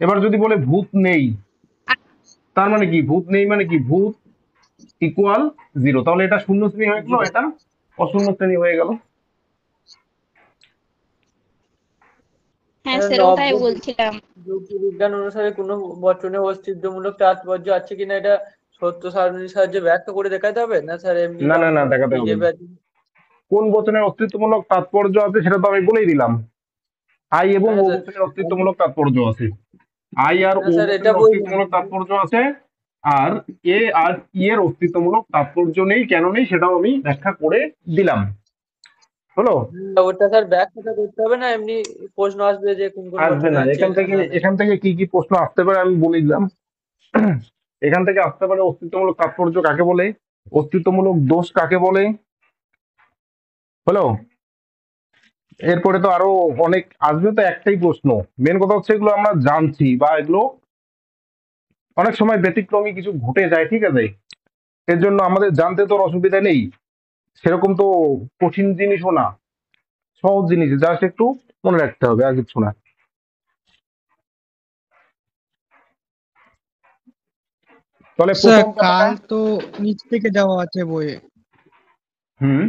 এবার যদি বলে ভূত নেই, তার মানে কি ভূত নেই মানে কি ভূত ইকুয়াল জিরো, তাহলে এটা শূন্য শ্রেণী হয়ে গেল, এটা অশূন্য শ্রেণী হয়ে গেল। হ্যাঁ স্যার স্যার, নব্য ওটাই বলছিলাম। বিজ্ঞান অনুসারে কোনো বচনে অস্তিত্বমূলক তাৎপর্য আছে কিনা এটা সত্য সারণীর সাহায্যে ব্যাখ্যা করে দেখাতে হবে, না স্যার এমনি না না যেমন না, দেখাতে হবে না। হিসেবে কোন বচনের অস্তিত্বমূলক তাৎপর্য আছে সেটা তো আমি বলেই দিলাম। আই এবং হ্যাঁ ও স্যার। বচনের অস্তিত্বমূলক তাৎপর্য আছে, আই আর না ও স্যার এটা বচনের বললাম অস্তিত্বমূলক কিন্তু তাৎপর্য আছে, আর এ আর ই এর অস্তিত্বমূলক তাৎপর্য নেই, কেন নেই সেটাও আমি ব্যাখ্যা করে দিলাম। হলো? ওটা স্যার ব্যাখ্যাটা করতে হবে, না এমনি প্রশ্ন আসবে যে কোন কোন আসবে বচনে না, আছে এখান থেকে না নেই? এখান থেকে কি কি প্রশ্ন আসতে পারে আমি বলে দিলাম। এখান থেকে আসতে পারে অস্তিত্বমূলক তাৎপর্য কাকে বলে, অস্তিত্বমূলক দোষ কাকে বলে। হলো? এরপরে তো আরো অনেক আসবে, তো একটাই প্রশ্ন, মেন কথা হচ্ছে এগুলো আমরা জানছি বা এগুলো অনেক সময় ব্যতিক্রমী কিছু ঘটে যায়, ঠিক আছে, এর জন্য আমাদের জানতে তো অসুবিধা নেই, সেরকম তো কঠিন জিনিসও না, সহজ জিনিস, জাস্ট একটু মনে রাখতে হবে, আর কিছু না। তাহলে স্যার প্রথম কাল পাতাটা, তো নিচ থেকে দেওয়া আছে বইয়ে। হুম,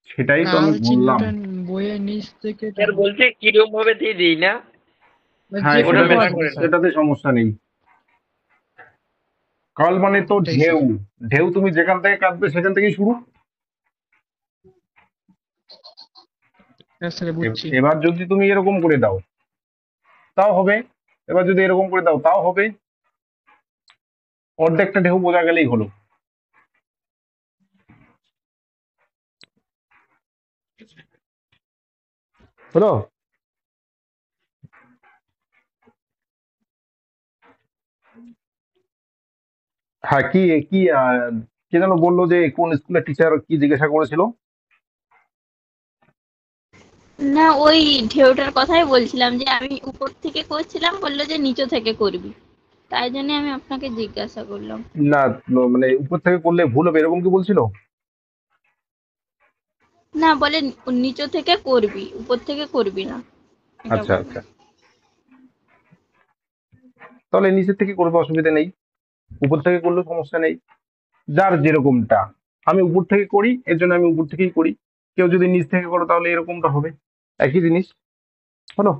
সেটাই তো কাল আমি বললাম। চিহ্নটা বইয়ের নিচ থেকে স্যার দেওয়া। বলছি কিরকম ভাবে দিয়ে দিই না, হ্যাঁ, যে ওটা কোনো সেটাতে ব্যাখ্যা আসবে করে স্যার। দাও। সেটাতে সমস্যা নেই। কাল মানে তো ওটাই ঢেউ, স্যার। ঢেউ তুমি যেখান থেকে কাটবে সেখান থেকেই শুরু। হ্যাঁ স্যার বুঝছি। এবার যদি তুমি এরকম করে দাও তাও হবে, এবার যদি এরকম করে দাও তাও হবে, অর্ধেকটা ঢেউ বোঝা গেলেই হলো। হলো? হ্যাঁ, কি কি কে যেন বললো যে কোন স্কুলের টিচার কি জিজ্ঞাসা করেছিল। না, ওই ঢেউটার কথাই বলছিলাম যে আমি উপর থেকে করছিলাম, বললো যে নিচে থেকে করবি, তাই জন্য আমি আপনাকে জিজ্ঞাসা করলাম। না, মানে উপর থেকে করলে ভুল হবে এরকম কি বলছিল? না, বলে নিচে থেকে করবি, উপর থেকে করবি না, এটা আচ্ছা বললো। আচ্ছা, তাহলে নিচের থেকে করবে, অসুবিধা নেই, উপর থেকে করলে সমস্যা নেই, যার যেরকমটা। আমি উপর থেকে করি এর জন্য আমি উপর থেকেই করি, কেউ যদি নিচ থেকে করে তাহলে এরকমটা হবে, একই জিনিস। হলো?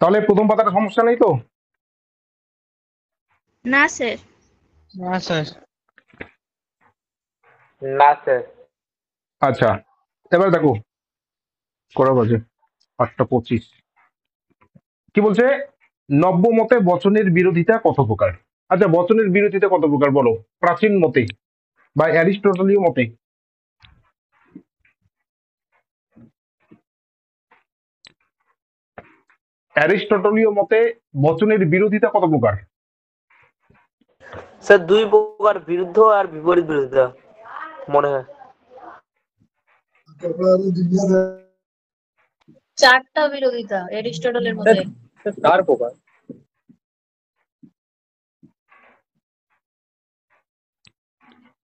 তাহলে প্রথম পাতাটা সমস্যা নেই তো? না স্যার। না স্যার। না স্যার। আচ্ছা, এবার দেখো, করা বাজে 8:25। কি বলছে, নব্য মতে বচনের বিরোধিতা কত প্রকার। আচ্ছা, বচনের বিরোধিতা কত প্রকার বলো, প্রাচীন মতে বা অ্যারিস্টটলীয় মতে। অ্যারিস্টটলীয় মতে বচনের বিরোধিতা কত প্রকার? স্যার দুই প্রকার, বিরুদ্ধ আর বিপরীত বিরোধিতা মনে হয়। চারটা বিরোধিতা এরিস্টটলের মতে। চার প্রকার।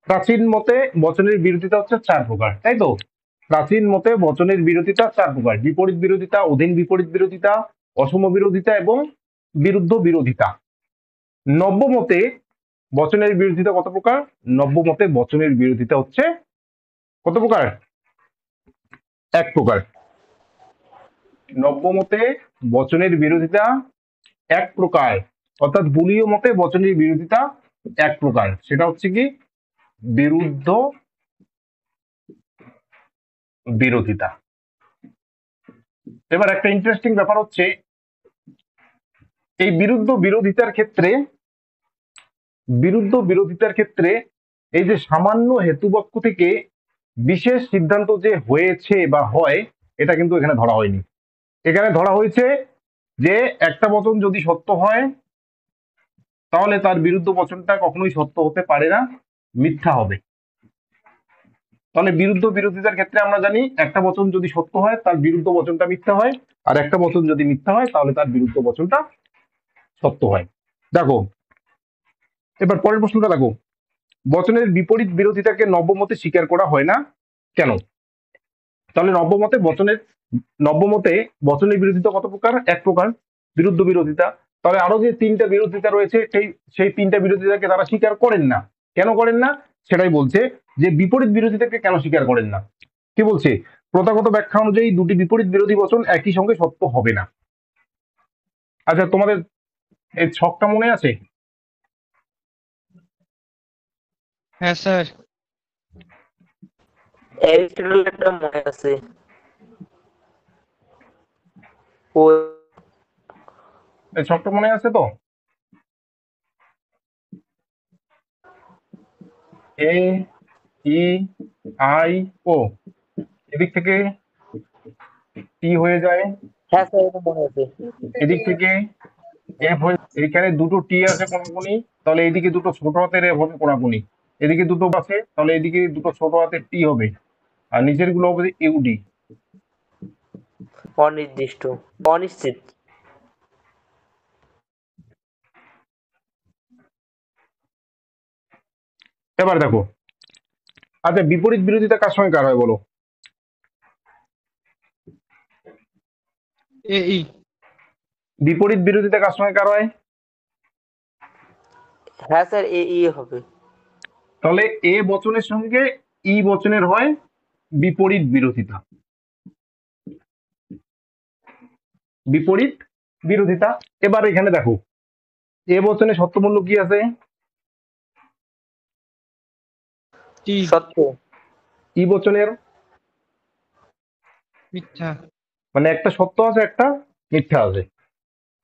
প্রাচীন মতে বচনের বিরোধিতা হচ্ছে 4 প্রকার, তাই তো? প্রাচীন মতে বচনের বিরোধিতা 4 প্রকার: বিপরীত বিরোধিতা, অধীন বিপরীত বিরোধিতা, অসম বিরোধিতা এবং বিরুদ্ধ বিরোধিতা। নব্য মতে বচনের বিরোধিতা কত প্রকার? নব্য মতে বচনের বিরোধিতা হচ্ছে কত প্রকার? এক প্রকার। নব্য মতে বচনের বিরোধিতা এক প্রকার, অর্থাৎ বুলীয় মতে বচনের বিরোধিতা এক প্রকার, সেটা হচ্ছে কি বিরুদ্ধ বিরোধিতা। এবার একটা ইন্টারেস্টিং ব্যাপার হচ্ছে এই বিরুদ্ধ বিরোধিতার ক্ষেত্রে এই যে সামান্য হেতুবাক্য থেকে বিশেষ সিদ্ধান্ত যে হয়েছে বা হয়, এটা কিন্তু এখানে ধরা হয়নি। এখানে ধরা হয়েছে যে একটা বচন যদি সত্য হয় তাহলে তার বিরুদ্ধ বচনটা কখনোই সত্য হতে পারে না, মিথ্যা হবে। তাহলে বিরুদ্ধ বিরোধিতার ক্ষেত্রে আমরা জানি একটা বচন যদি সত্য হয় তার বিরুদ্ধ বচনটা মিথ্যা হয়, আর একটা বচন যদি মিথ্যা হয় তাহলে তার বিরুদ্ধ বচনটা সত্য হয়। দেখো এবার পরের প্রশ্নটা দেখো, বচনের বিপরীত বিরোধিতাকে নব্যমতে স্বীকার করা হয় না কেন? তাহলে নব্যমতে বচনের বিরোধিতা কত প্রকার? এক প্রকার, বিরুদ্ধ বিরোধিতা। তাহলে আরো যে তিনটা বিরোধিতা রয়েছে সেই তিনটা বিরোধিতাকে তারা স্বীকার করেন না। কেন করেন না সেটাই বলছে, যে বিপরীত বিরোধিতাকে কেন স্বীকার করেন না। কি বলছে? প্রথাগত ব্যাখ্যা অনুযায়ী দুটি বিপরীত বিরোধী বচন একই সঙ্গে সত্য হবে না। আচ্ছা, তোমাদের এই ছকটা মনে আছে? হ্যাঁ স্যার। অ্যারিস্টটল একটা মনে আছে। ও এই ছকটা মনে আছে তো? এ ই আই ও, এদিক থেকে টি হয়ে যায়, হ্যাঁ স্যার, এটা মনে আছে। এদিক থেকে এফ হয়ে, এখানে দুটো টি আছে কোনাকুনি, তাহলে এইদিকে দুটো ছোট হাতের এফ হবে কোনাকুনি, এদিকে দুটো আছে তাহলে এদিকে দুটো ছোট হাতের টি হবে, আর নিচের গুলো হবে ইউডি। অনির্দিষ্ট, অনিশ্চিত। এবার দেখো, আচ্ছা বিপরীত বিরোধিতা কার সঙ্গে কার হয় বলো? এ ই। বিপরীত বিরোধিতা কার সঙ্গে কার হয়? হ্যাঁ স্যার, এ হবে। তাহলে এ বচনের সঙ্গে ই বচনের হয় বিপরীত বিরোধিতা। বিপরীত বিরোধিতা। এবার এখানে দেখো, এ বচনে সত্যমূল্য কি আছে? টি। সত্য। ই বচনের মিথ্যা। মানে একটা সত্য আছে একটা মিথ্যা আছে।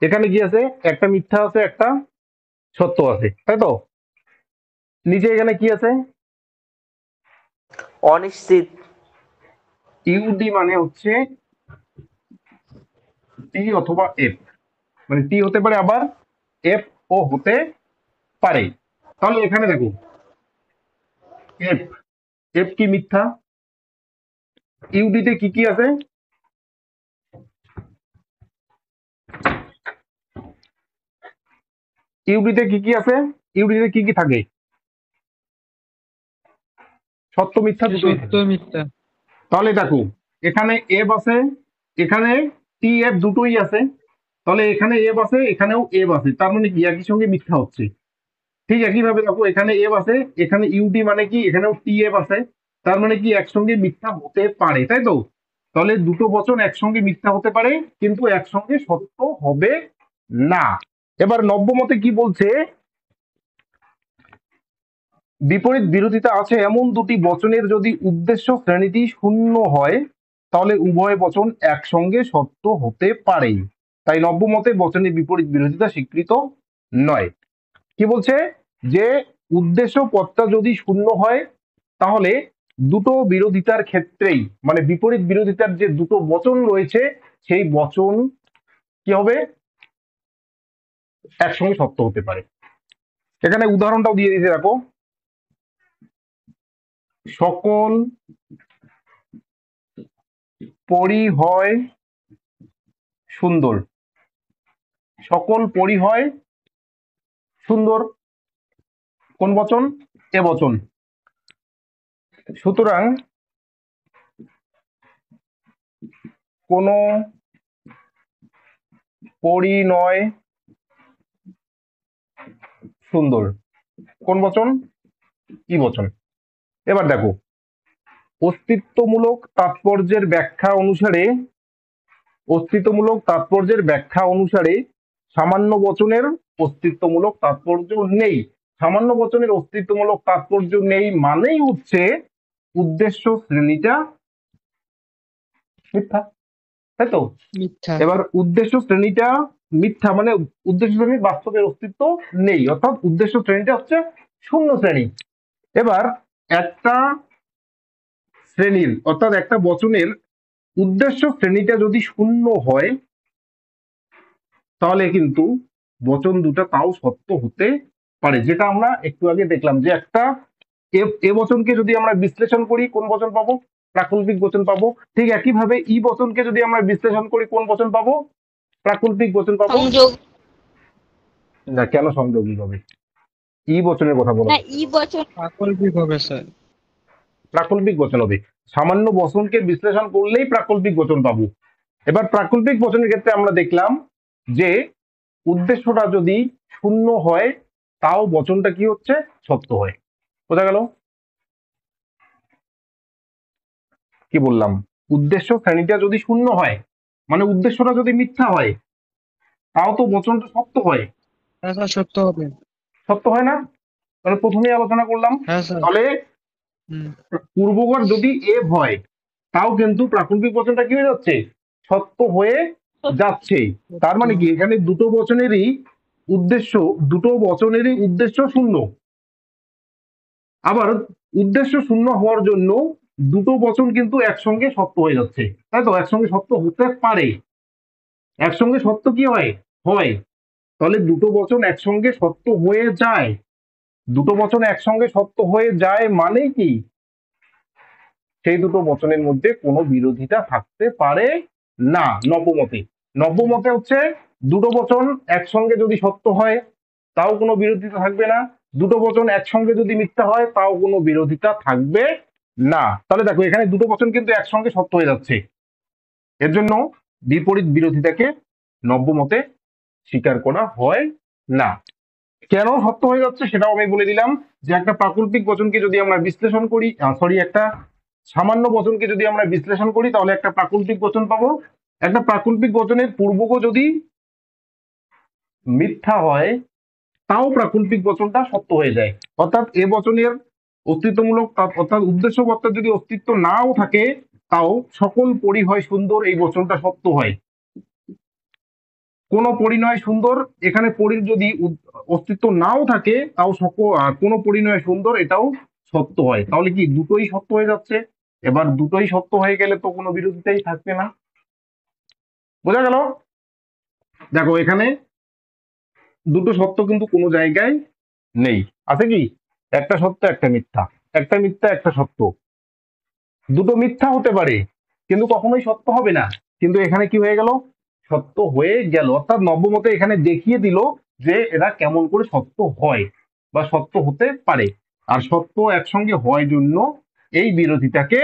এখানে কি আছে? একটা মিথ্যা আছে একটা সত্য আছে, তাই তো? নিচে এখানে কি আছে? অনিশ্চিত। ইউডি মানে হচ্ছে টি অথবা এফ, মানে টি হতে পারে আবার এফ ও হতে পারে। তাহলে এখানে দেখো, এফ এফ কি মিথ্যা, ইউডিতে কি কি আছে? ইউডিতে কি কি আছে? ইউডিতে কি কি থাকে? সত্য মিথ্যা দুটোই সত্য থাকে। মিথ্যা। তাহলে দেখো, এখানে এফ আছে, এখানে টি এফ দুটোই আছে, তাহলে এখানে এফ আছে এখানেও এফ আছে, তার মানে কি একই সঙ্গে মিথ্যা হচ্ছে। ঠিক একইভাবে দেখো, এখানে এফ আছে এখানে ইউডি মানে কি এখানেও টি এফ আছে, তার মানে কি একসঙ্গে মিথ্যা হতে পারে, তাই তো? তাহলে দুটো বচন একসঙ্গে মিথ্যা হতে পারে কিন্তু একসঙ্গে সত্য হবে না। এবার নব্য মতে কি বলছে? বিপরীত বিরোধিতা আছে এমন দুটি বচনের যদি উদ্দেশ্য শ্রেণীটি শূন্য হয় তাহলে উভয় বচন একসঙ্গে সত্য হতে পারে। তাই নব্য মতে বচনের বিপরীত বিরোধিতা স্বীকৃত নয়। কি বলছে? যে উদ্দেশ্য পদটা যদি শূন্য হয় তাহলে দুটো বিরোধিতার ক্ষেত্রেই, মানে বিপরীত বিরোধিতার যে দুটো বচন রয়েছে সেই বচন কি হবে? একসঙ্গে সত্য হতে পারে। এখানে উদাহরণটাও দিয়ে দিতে রাখো, সকল পরি হয় সুন্দর, সকল পরি হয় সুন্দর, কোন বচন? এ বচন। সুতরাং কোন পরি নয় সুন্দর, কোন বচন? ই বচন। এবার দেখো, অস্তিত্বমূলক তাৎপর্যের ব্যাখ্যা অনুসারে সামান্য বচনের অস্তিত্বমূলক তাৎপর্য নেই। সামান্য বচনের অস্তিত্বমূলক তাৎপর্য নেই মানেই হচ্ছে উদ্দেশ্য শ্রেণীটা মিথ্যা, তাই তো? মিথ্যা। এবার উদ্দেশ্য শ্রেণীটা মিথ্যা মানে উদ্দেশ্য শ্রেণীর বাস্তবের অস্তিত্ব নেই, অর্থাৎ উদ্দেশ্য শ্রেণীটা হচ্ছে শূন্য শ্রেণী। এবার একটা শ্রেণীর অর্থাৎ একটা বচনের উদ্দেশ্য শ্রেণীটা যদি শূন্য হয় তাহলে কিন্তু বচন দুটা তাও সত্য হতে পারে, যেটা আমরা একটু আগে দেখলাম যে একটা এ বচনকে যদি আমরা বিশ্লেষণ করি কোন বচন পাবো? প্রাকল্পিক বচন পাবো। ঠিক একইভাবে ই বচনকে যদি আমরা বিশ্লেষণ করি কোন বচন পাবো? প্রাকল্পিক বচন পাবো। সংযোগ। না, কেন সংযোগী হবে? ই বচনের কথা বলো। না, ই বচন। প্রাকল্পিক হবে স্যার। প্রাকল্পিক বচন হবে। সামান্য বচনকে বিশ্লেষণ করলেই প্রাকল্পিক বচন পাবো। এবার প্রাকল্পিক বচনের ক্ষেত্রে আমরা দেখলাম যে উদ্দেশ্যটা যদি শূন্য হয় তাও বচনটা কি হচ্ছে? সত্য হয়। বোঝা গেল? কি বললাম? উদ্দেশ্য শ্রেণীটা যদি শূন্য হয় মানে উদ্দেশ্যটা যদি মিথ্যা হয় তাও তো বচনটা সত্য হয়। হ্যাঁ স্যার, সত্য হবে। সত্য হয় না? তাহলে প্রথমেই আলোচনা করলাম। হ্যাঁ স্যার। তাহলে হুম। পূর্বগর যদি এফ হয় তাও কিন্তু প্রাকল্পিক বচনটা কি হয়ে যাচ্ছে? সত্য হয়ে যাচ্ছে। তার মানে কি এখানে দুটো বচনেরই উদ্দেশ্য শূন্য। আবার উদ্দেশ্য শূন্য হওয়ার জন্য দুটো বচন কিন্তু একসঙ্গে সত্য হয়ে যাচ্ছে, তাই তো? একসঙ্গে সত্য হতে পারে। একসঙ্গে সত্য কি হয়? হয়। তাহলে দুটো বচন একসঙ্গে সত্য হয়ে যায়। দুটো বচন একসঙ্গে সত্য হয়ে যায় মানে কি? সেই দুটো বচনের মধ্যে কোনো বিরোধিতা থাকতে পারে না নব্যমতে। নব্যমতে হচ্ছে দুটো বচন একসঙ্গে যদি সত্য হয় তাও কোনো বিরোধিতা থাকবে না, দুটো বচন একসঙ্গে যদি মিথ্যা হয় তাও কোনো বিরোধিতা থাকবে না। তাহলে দেখো এখানে দুটো বচন কিন্তু একসঙ্গে সত্য হয়ে যাচ্ছে, এর জন্য বিপরীত বিরোধিতাকে নব্যমতে স্বীকার করা হয় না। কেন সত্য হয়ে যাচ্ছে সেটাও আমি বলে দিলাম যে একটা প্রাকল্পিক বচনকে যদি আমরা বিশ্লেষণ করি একটা সামান্য বচনকে যদি আমরা বিশ্লেষণ করি তাহলে একটা প্রাকল্পিক বচন পাবো। একটা প্রাকল্পিক বচনের পূর্বক যদি মিথ্যা হয় তাও প্রাকল্পিক বচনটা সত্য হয়ে যায়। অর্থাৎ এ বচনের অস্তিত্বমূলক অর্থাৎ উদ্দেশ্য বক্তার যদি অস্তিত্ব নাও থাকে তাও সকল পরিহয় সুন্দর এই বচনটা সত্য হয়। কোন পরিণয় সুন্দর, এখানে পরির যদি অস্তিত্ব নাও থাকে তাও কোন পরিণয় সুন্দর এটাও সত্য হয়। তাহলে কি দুটোই সত্য হয়ে যাচ্ছে। এবার দুটোই সত্য হয়ে গেলে তো কোনো বিরোধিতাই থাকবে না। বোঝা গেল? দেখো এখানে দুটো সত্য কিন্তু কোনো জায়গায় নেই, আছে কি? একটা সত্য একটা মিথ্যা, একটা মিথ্যা একটা সত্য। দুটো মিথ্যা হতে পারে কিন্তু কখনোই সত্য হবে না, কিন্তু এখানে কি হয়ে গেল? সত্য হয়ে গেল। অর্থাৎ নব্যমতে এখানে দেখিয়ে দিল যে এরা কেমন করে সত্য হয় বা সত্য হতে পারে। আর সত্য একসঙ্গে হয় জন্য এই বিরোধিতাকে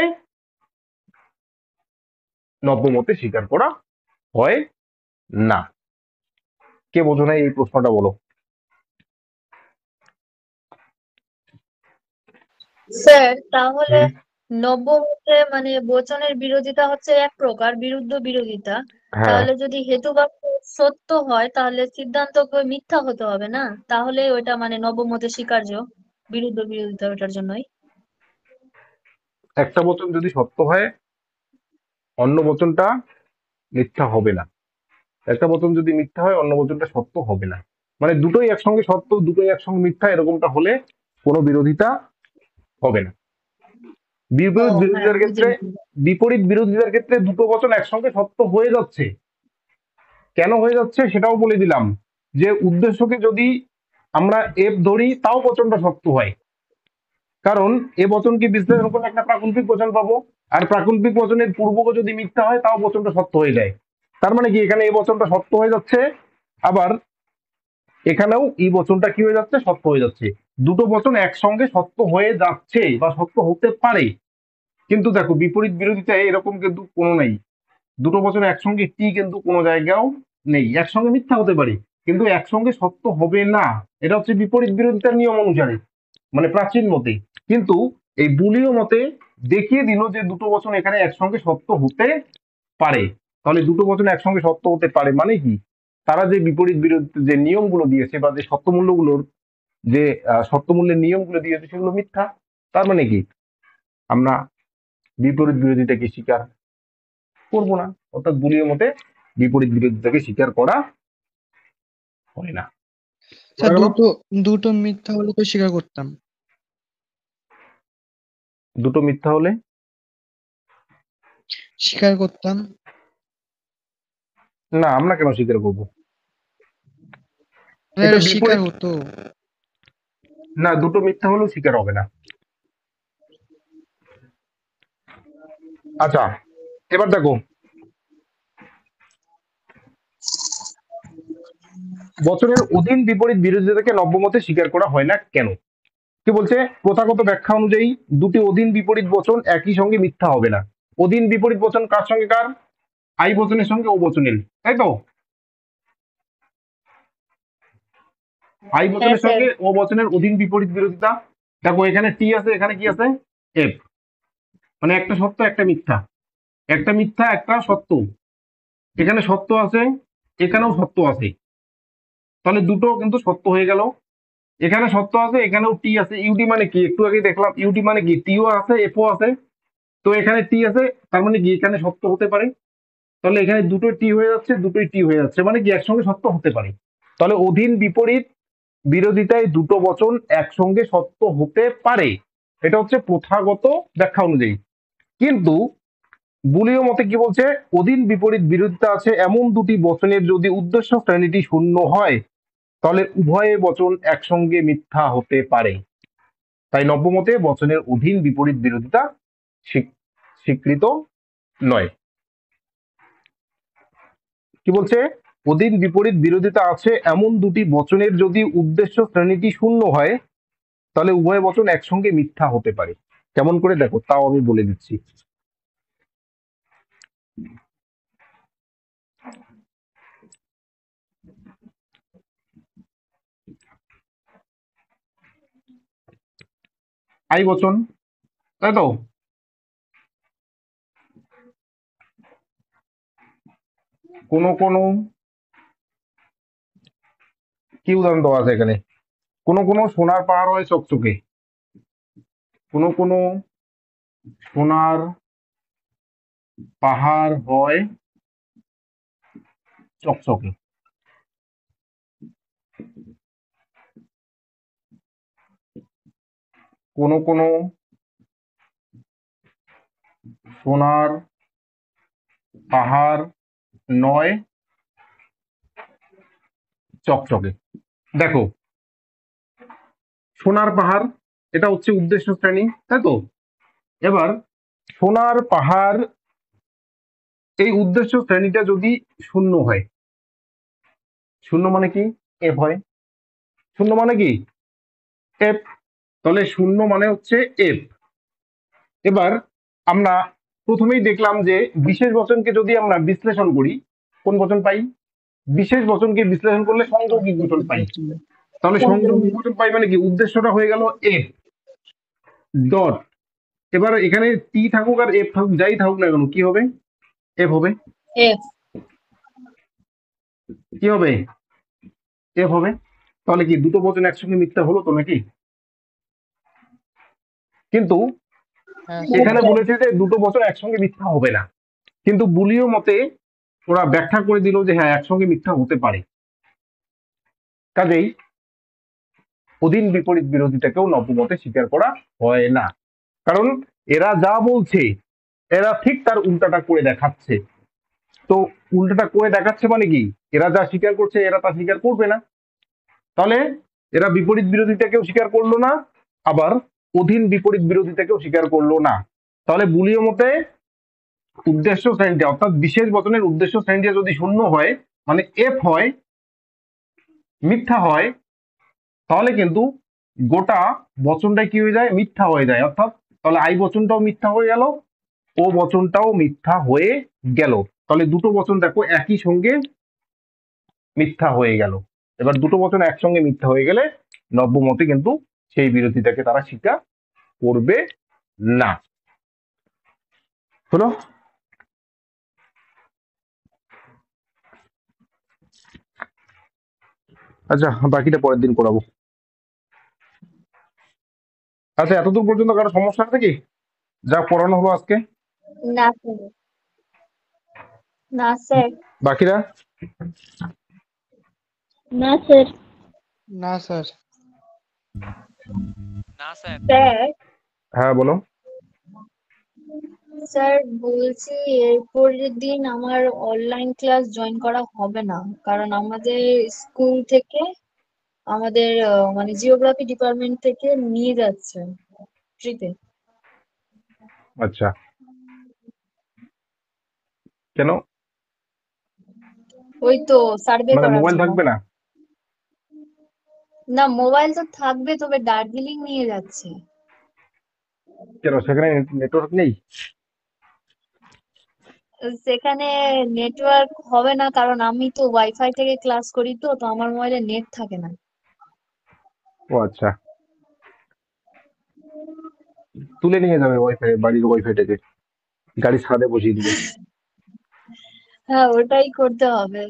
নব্যমতে স্বীকার করা হয় না। কে বোঝো না এই প্রশ্নটা বলো? স্যার তাহলে নব্যমতে মানে বচনের বিরোধিতা হচ্ছে এক প্রকার বিরুদ্ধ বিরোধিতা। হ্যাঁ, তাহলে যদি হেতুবাক্য সত্য হয় তাহলে সিদ্ধান্তকে মিথ্যা হতে হবে না? তাহলে ওইটা মানে নব্যমতে স্বীকার্য বিরুদ্ধ বিরোধিতা ওটার জন্যই। একটা বচন যদি সত্য হয় অন্য বচনটা মিথ্যা হবে না। একটা বচন যদি মিথ্যা হয় অন্য বচনটা সত্য হবে না। মানে দুটোই একসঙ্গে সত্য দুটোই একসঙ্গে মিথ্যা এরকমটা হলে কোনো বিরোধিতা হবে না। ও বিপরীত হ্যাঁ, বিরোধিতার ক্ষেত্রে দুটো বচন একসঙ্গে সত্য হয়ে যাচ্ছে। কেন হয়ে যাচ্ছে সেটাও বলে দিলাম যে উদ্দেশ্যকে যদি আমরা এফ ধরি তাও বচনটা সত্য হয়, কারণ এ বচনকে বিশ্লেষণ করে একটা প্রাকল্পিক বচন পাবো। আর প্রাকল্পিক বচনের পূর্বক যদি মিথ্যা হয় তাও বচনটা সত্য হয়ে যায়। তার মানে কি এখানে এই বচনটা সত্য হয়ে যাচ্ছে, আবার এখানেও এই বচনটা কি হয়ে যাচ্ছে? সত্য হয়ে যাচ্ছে। দুটো বচন একসঙ্গে সত্য হয়ে যাচ্ছে বা সত্য হতে পারে, কিন্তু দেখো বিপরীত বিরোধিতায় এরকম কিন্তু কোনো নেই। দুটো বচন একসঙ্গে টি কিন্তু কোনো জায়গাও নেই। একসঙ্গে মিথ্যা হতে পারে কিন্তু একসঙ্গে সত্য হবে না, এটা হচ্ছে বিপরীত বিরোধিতার নিয়ম অনুসারে মানে প্রাচীন মতে। কিন্তু এই বুলীয় মতে দেখিয়ে দিল যে দুটো বচন এখানে একসঙ্গে সত্য হতে পারে। তাহলে দুটো বচন একসঙ্গে সত্য হতে পারে মানে কি, তারা যে বিপরীত বিরোধী যে নিয়মগুলো দিয়েছে বা যে সত্যমূল্যগুলোর যে সত্যমূল্যের নিয়মগুলো দিয়েছে সেগুলো মিথ্যা। তার মানে কি, আমরা বিপরীত বিরোধিতাকে স্বীকার করব না, অর্থাৎ বুলিয় মতে বিপরীত বিরোধিতাকে স্বীকার করা হয় না। স্যার বোঝা গেল? দুটো দুটো মিথ্যা হলে তো স্বীকার করতাম। দুটো মিথ্যা হলে স্বীকার করতাম। না, আমরা কেন স্বীকার করব? মানে এটা এটা স্বীকার বিপরীত, হতো। না দুটো মিথ্যা হলেও স্বীকার হবে না। আচ্ছা, এবার দেখো বচনের অধীন বিপরীত বিরোধিতাকে নব্যমতে স্বীকার করা হয় না কেন। কি বলছে, প্রথাগত ব্যাখ্যা অনুযায়ী দুটি অধীন বিপরীত বচন একই সঙ্গে মিথ্যা হবে না। অধীন বিপরীত বচন কার সঙ্গে কার? আই বচনের সঙ্গে ও বচনের, তাই তো? আই হ্যাঁ বচনের স্যার। সঙ্গে ও বচনের অধীন বিপরীত বিরোধিতা। দেখো এখানে টি আছে, এখানে কি আছে? এফ। মানে একটা সত্য একটা মিথ্যা, একটা মিথ্যা একটা সত্য। এখানে সত্য আছে, এখানেও সত্য আছে, তাহলে দুটো কিন্তু সত্য হয়ে গেল। এখানে সত্য আছে, এখানেও টি আছে। ইউটি মানে কি, একটু আগে দেখলাম ইউটি মানে কি, টিও আছে এফও আছে। তো এখানে টি আছে, তার মানে কি এখানে সত্য হতে পারে। তাহলে এখানে দুটো টি হয়ে যাচ্ছে, দুটোই টি হয়ে যাচ্ছে, মানে কি একসঙ্গে সত্য হতে পারে। তাহলে অধীন বিপরীত বিরোধিতায় দুটো বচন একসঙ্গে সত্য হতে পারে, এটা হচ্ছে প্রথাগত ব্যাখ্যা অনুযায়ী। কিন্তু বুলীয় মতে কি বলছে, অধীন বিপরীত বিরোধিতা আছে এমন দুটি বচনের যদি উদ্দেশ্য শ্রেণীটি শূন্য হয় তাহলে উভয় বচন একসঙ্গে মিথ্যা হতে পারে। তাই নব্যমতে বচনের অধীন বিপরীত বিরোধিতা স্বীকৃত নয়। কি বলছে, অধীন বিপরীত বিরোধিতা আছে এমন দুটি বচনের যদি উদ্দেশ্য শ্রেণীটি শূন্য হয় তাহলে উভয় বচন একসঙ্গে মিথ্যা হতে পারে। কেমন করে দেখো তাও আমি বলে দিচ্ছি। আই বচন, তাই তো? কোন কোন কি উদাহরণ দেওয়া আছে এখানে, কোন কোন সোনার পাহাড় হয় চকচকে, কোন কোন সোনার পাহাড় হয় চকচকে। কোন কোন সোনার পাহাড় নয় চকচকে। দেখো সোনার পাহাড় এটা হচ্ছে উদ্দেশ্য শ্রেণী, তাই তো? এবার সোনার পাহাড় এই উদ্দেশ্য শ্রেণীটা যদি শূন্য হয়, শূন্য মানে কি এফ হয়, শূন্য মানে কি এফ, তাহলে শূন্য মানে হচ্ছে এফ। এবার আমরা প্রথমেই দেখলাম যে বিশেষ বচনকে যদি আমরা বিশ্লেষণ করি কোন বচন পাই? বিশেষ বচনকে বিশ্লেষণ করলে সংযোগিক বচন পাই। তাহলে সংযোগিক বচন পাই মানে কি, উদ্দেশ্যটা হয়ে গেল এফ ডট। এবার এখানে টি থাকুক আর এফ থাকুক, যাই থাকুক না কেন, কি হবে? এফ হবে। এফ। কি হবে? এফ হবে। তাহলে কি দুটো বচন একসঙ্গে মিথ্যা হলো তো নাকি? কিন্তু হ্যাঁ এখানে বলেছে যে দুটো বচন একসঙ্গে মিথ্যা হবে না, কিন্তু বুলীয় মতে ওরা ব্যাখ্যা করে দিল যে হ্যাঁ একসঙ্গে মিথ্যা হতে পারে। কাজেই অধীন বিপরীত বিরোধিতাকেও নব্যমতে স্বীকার করা হয় না, কারণ এরা যা বলছে এরা ঠিক তার উল্টাটা করে দেখাচ্ছে। তো উল্টাটা করে দেখাচ্ছে মানে কি, এরা যা স্বীকার করছে এরা তা স্বীকার করবে না। তাহলে এরা বিপরীত বিরোধিতাকেও স্বীকার করলো না, আবার অধীন বিপরীত বিরোধিতাকেও স্বীকার করলো না। তাহলে বুলীয় মতে উদ্দেশ্য শ্রেণীটা অর্থাৎ বিশেষ বচনের উদ্দেশ্য শ্রেণীটা যদি শূন্য হয় মানে এফ হয়, মিথ্যা হয়, তাহলে কিন্তু গোটা বচনটা কি হয়ে যায়, মিথ্যা হয়ে যায়। অর্থাৎ তাহলে আই বচনটাও মিথ্যা হয়ে গেল, ও বচনটাও মিথ্যা হয়ে গেল। তাহলে দুটো বচন দেখো একই সঙ্গে মিথ্যা হয়ে গেল। এবার দুটো বচন একসঙ্গে মিথ্যা হয়ে গেলে নব্যমতে কিন্তু সেই বিরোধিতাকে তারা স্বীকার করবে না। হলো? আচ্ছা, বাকিটা পরের দিন করাবো। আচ্ছা, এতদূর পর্যন্ত কারো সমস্যা আছে কি যা পড়ানো হলো আজকে? না স্যার, না স্যার। বাকিরা? না স্যার। না স্যার। স্যার, হ্যাঁ বলো। স্যার বলছি এরপরের দিন আমার অনলাইন ক্লাস জয়েন করা হবে না, কারণ আমাদের স্কুল থেকে আমাদের মানে জিওগ্রাফি ডিপার্টমেন্ট থেকে নিয়ে যাচ্ছে ট্রিপে। আচ্ছা, কেন? ওই তো সার্ভে মানে করার মোবাইল জন্য। থাকবে না? না, মোবাইল তো থাকবে, তবে দার্জিলিং নিয়ে যাচ্ছে। কেন, সেখানে নেটওয়ার্ক নেই? সেখানে নেটওয়ার্ক হবে না, কারণ আমি তো ওয়াইফাই থেকে ক্লাস করি, তো তো আমার মোবাইলে নেট থাকে না। ও আচ্ছা, তুলে নিয়ে যাবে ওয়াইফাই, বাড়ির ওয়াইফাইটাকে গাড়ি ছাদে বসিয়ে দিবে। হ্যাঁ, ওটাই করতে হবে।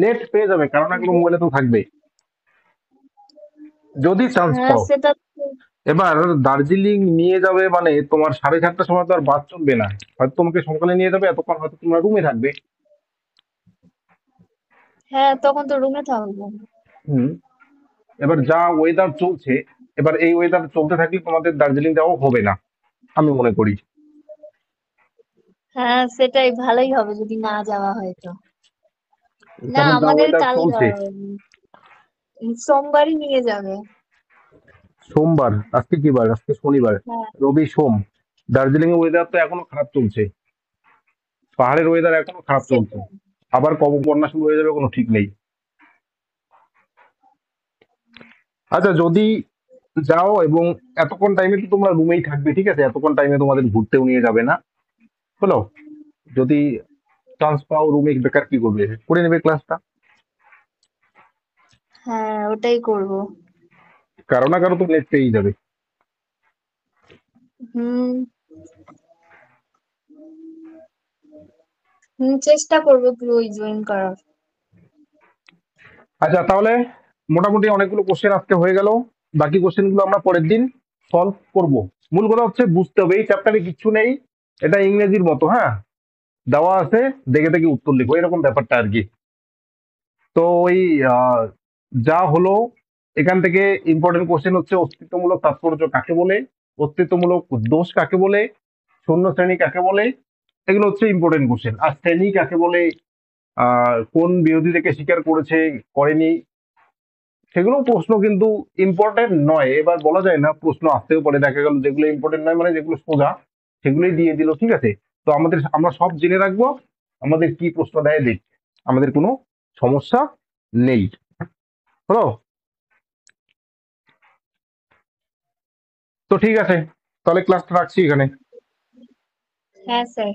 নেট পেয়ে যাবে, কারণ না কোনো মোবাইলে তো থাকবে যদি চান্স হ্যাঁ, পাও। সেটা তো। এবার দার্জিলিং নিয়ে যাবে মানে তোমার 7:30টার সময় তো আর বাস চলবে না, হয়তো তোমাকে সকালে নিয়ে যাবে, এতক্ষণ হয়তো তোমরা রুমে থাকবে। হ্যাঁ, তখন তো রুমে থাকবো। হুম। এবার যা ওয়েদার চলছে, এবার এই ওয়েদার চলতে থাকলে তোমাদের দার্জিলিং যাওয়া হবে না আমি মনে করি। হ্যাঁ, সেটাই ভালোই হবে যদি না যাওয়া হয় তো। না, কারণ যা আমাদের ওয়েদার কাল চলছে। সোমবারই নিয়ে যাবে। সোমবার? আজকে কি বার? আজকে শনিবার। হ্যাঁ। রবি সোম। দার্জিলিং এর ওয়েদার তো এখনো খারাপ চলছে, পাহাড়ের ওয়েদার এখনো খারাপ চলছে। সেটাই। আবার কবে বন্যা শুরু হয়ে যাবে কোনো ঠিক নেই। আচ্ছা, যদি যাও এবং এতক্ষণ টাইমে তো তোমরা রুমেই থাকবে, ঠিক আছে, এতক্ষণ টাইমে তোমাদের ঘুরতেও নিয়ে যাবে না, হলো? যদি চান্স পাও রুমে, বেকার কি করবে, করে নেবে ক্লাসটা। হ্যাঁ, ওটাই করব। কারো না কারো তো নেট পেয়েই যাবে। হুম। চেষ্টা করবো ওই জয়েন করার। আচ্ছা, তাহলে মোটামুটি অনেকগুলো কোশ্চেন আজকে হয়ে গেল, বাকি কোশ্চেন গুলো আমরা পরের দিন সলভ করব। মূল কথা হচ্ছে বুঝতে হবে এই চ্যাপ্টারে কিচ্ছু নেই, এটা ইংরেজির মতো, হ্যাঁ, দেওয়া আছে, দেখে দেখে উত্তর লিখো, এরকম ব্যাপারটা আর কি। তো ওই আহ, যা হলো এখান থেকে ইম্পর্টেন্ট কোশ্চেন হচ্ছে অস্তিত্বমূলক তাৎপর্য কাকে বলে, অস্তিত্বমূলক দোষ কাকে বলে, শূন্য শ্রেণী কাকে বলে, এগুলো হচ্ছে ইম্পর্টেন্ট কোশ্চেন। আর শ্রেণী কাকে বলে, কোন বিরোধী থেকে স্বীকার করেছে করেনি, সেগুলো প্রশ্ন কিন্তু ইম্পর্টেন্ট নয়। এবার বলা যায় না, প্রশ্ন আসতেও পারে, দেখা গেল যেগুলো ইম্পর্টেন্ট নয় মানে যেগুলো সোজা সেগুলোই দিয়ে দিল, ঠিক আছে। তো আমরা সব জেনে রাখবো, আমাদের কি প্রশ্ন দেয় দেখ, আমাদের কোনো সমস্যা নেই, হলো? তো ঠিক আছে, তাহলে ক্লাসটা রাখছি এখানে। হ্যাঁ স্যার।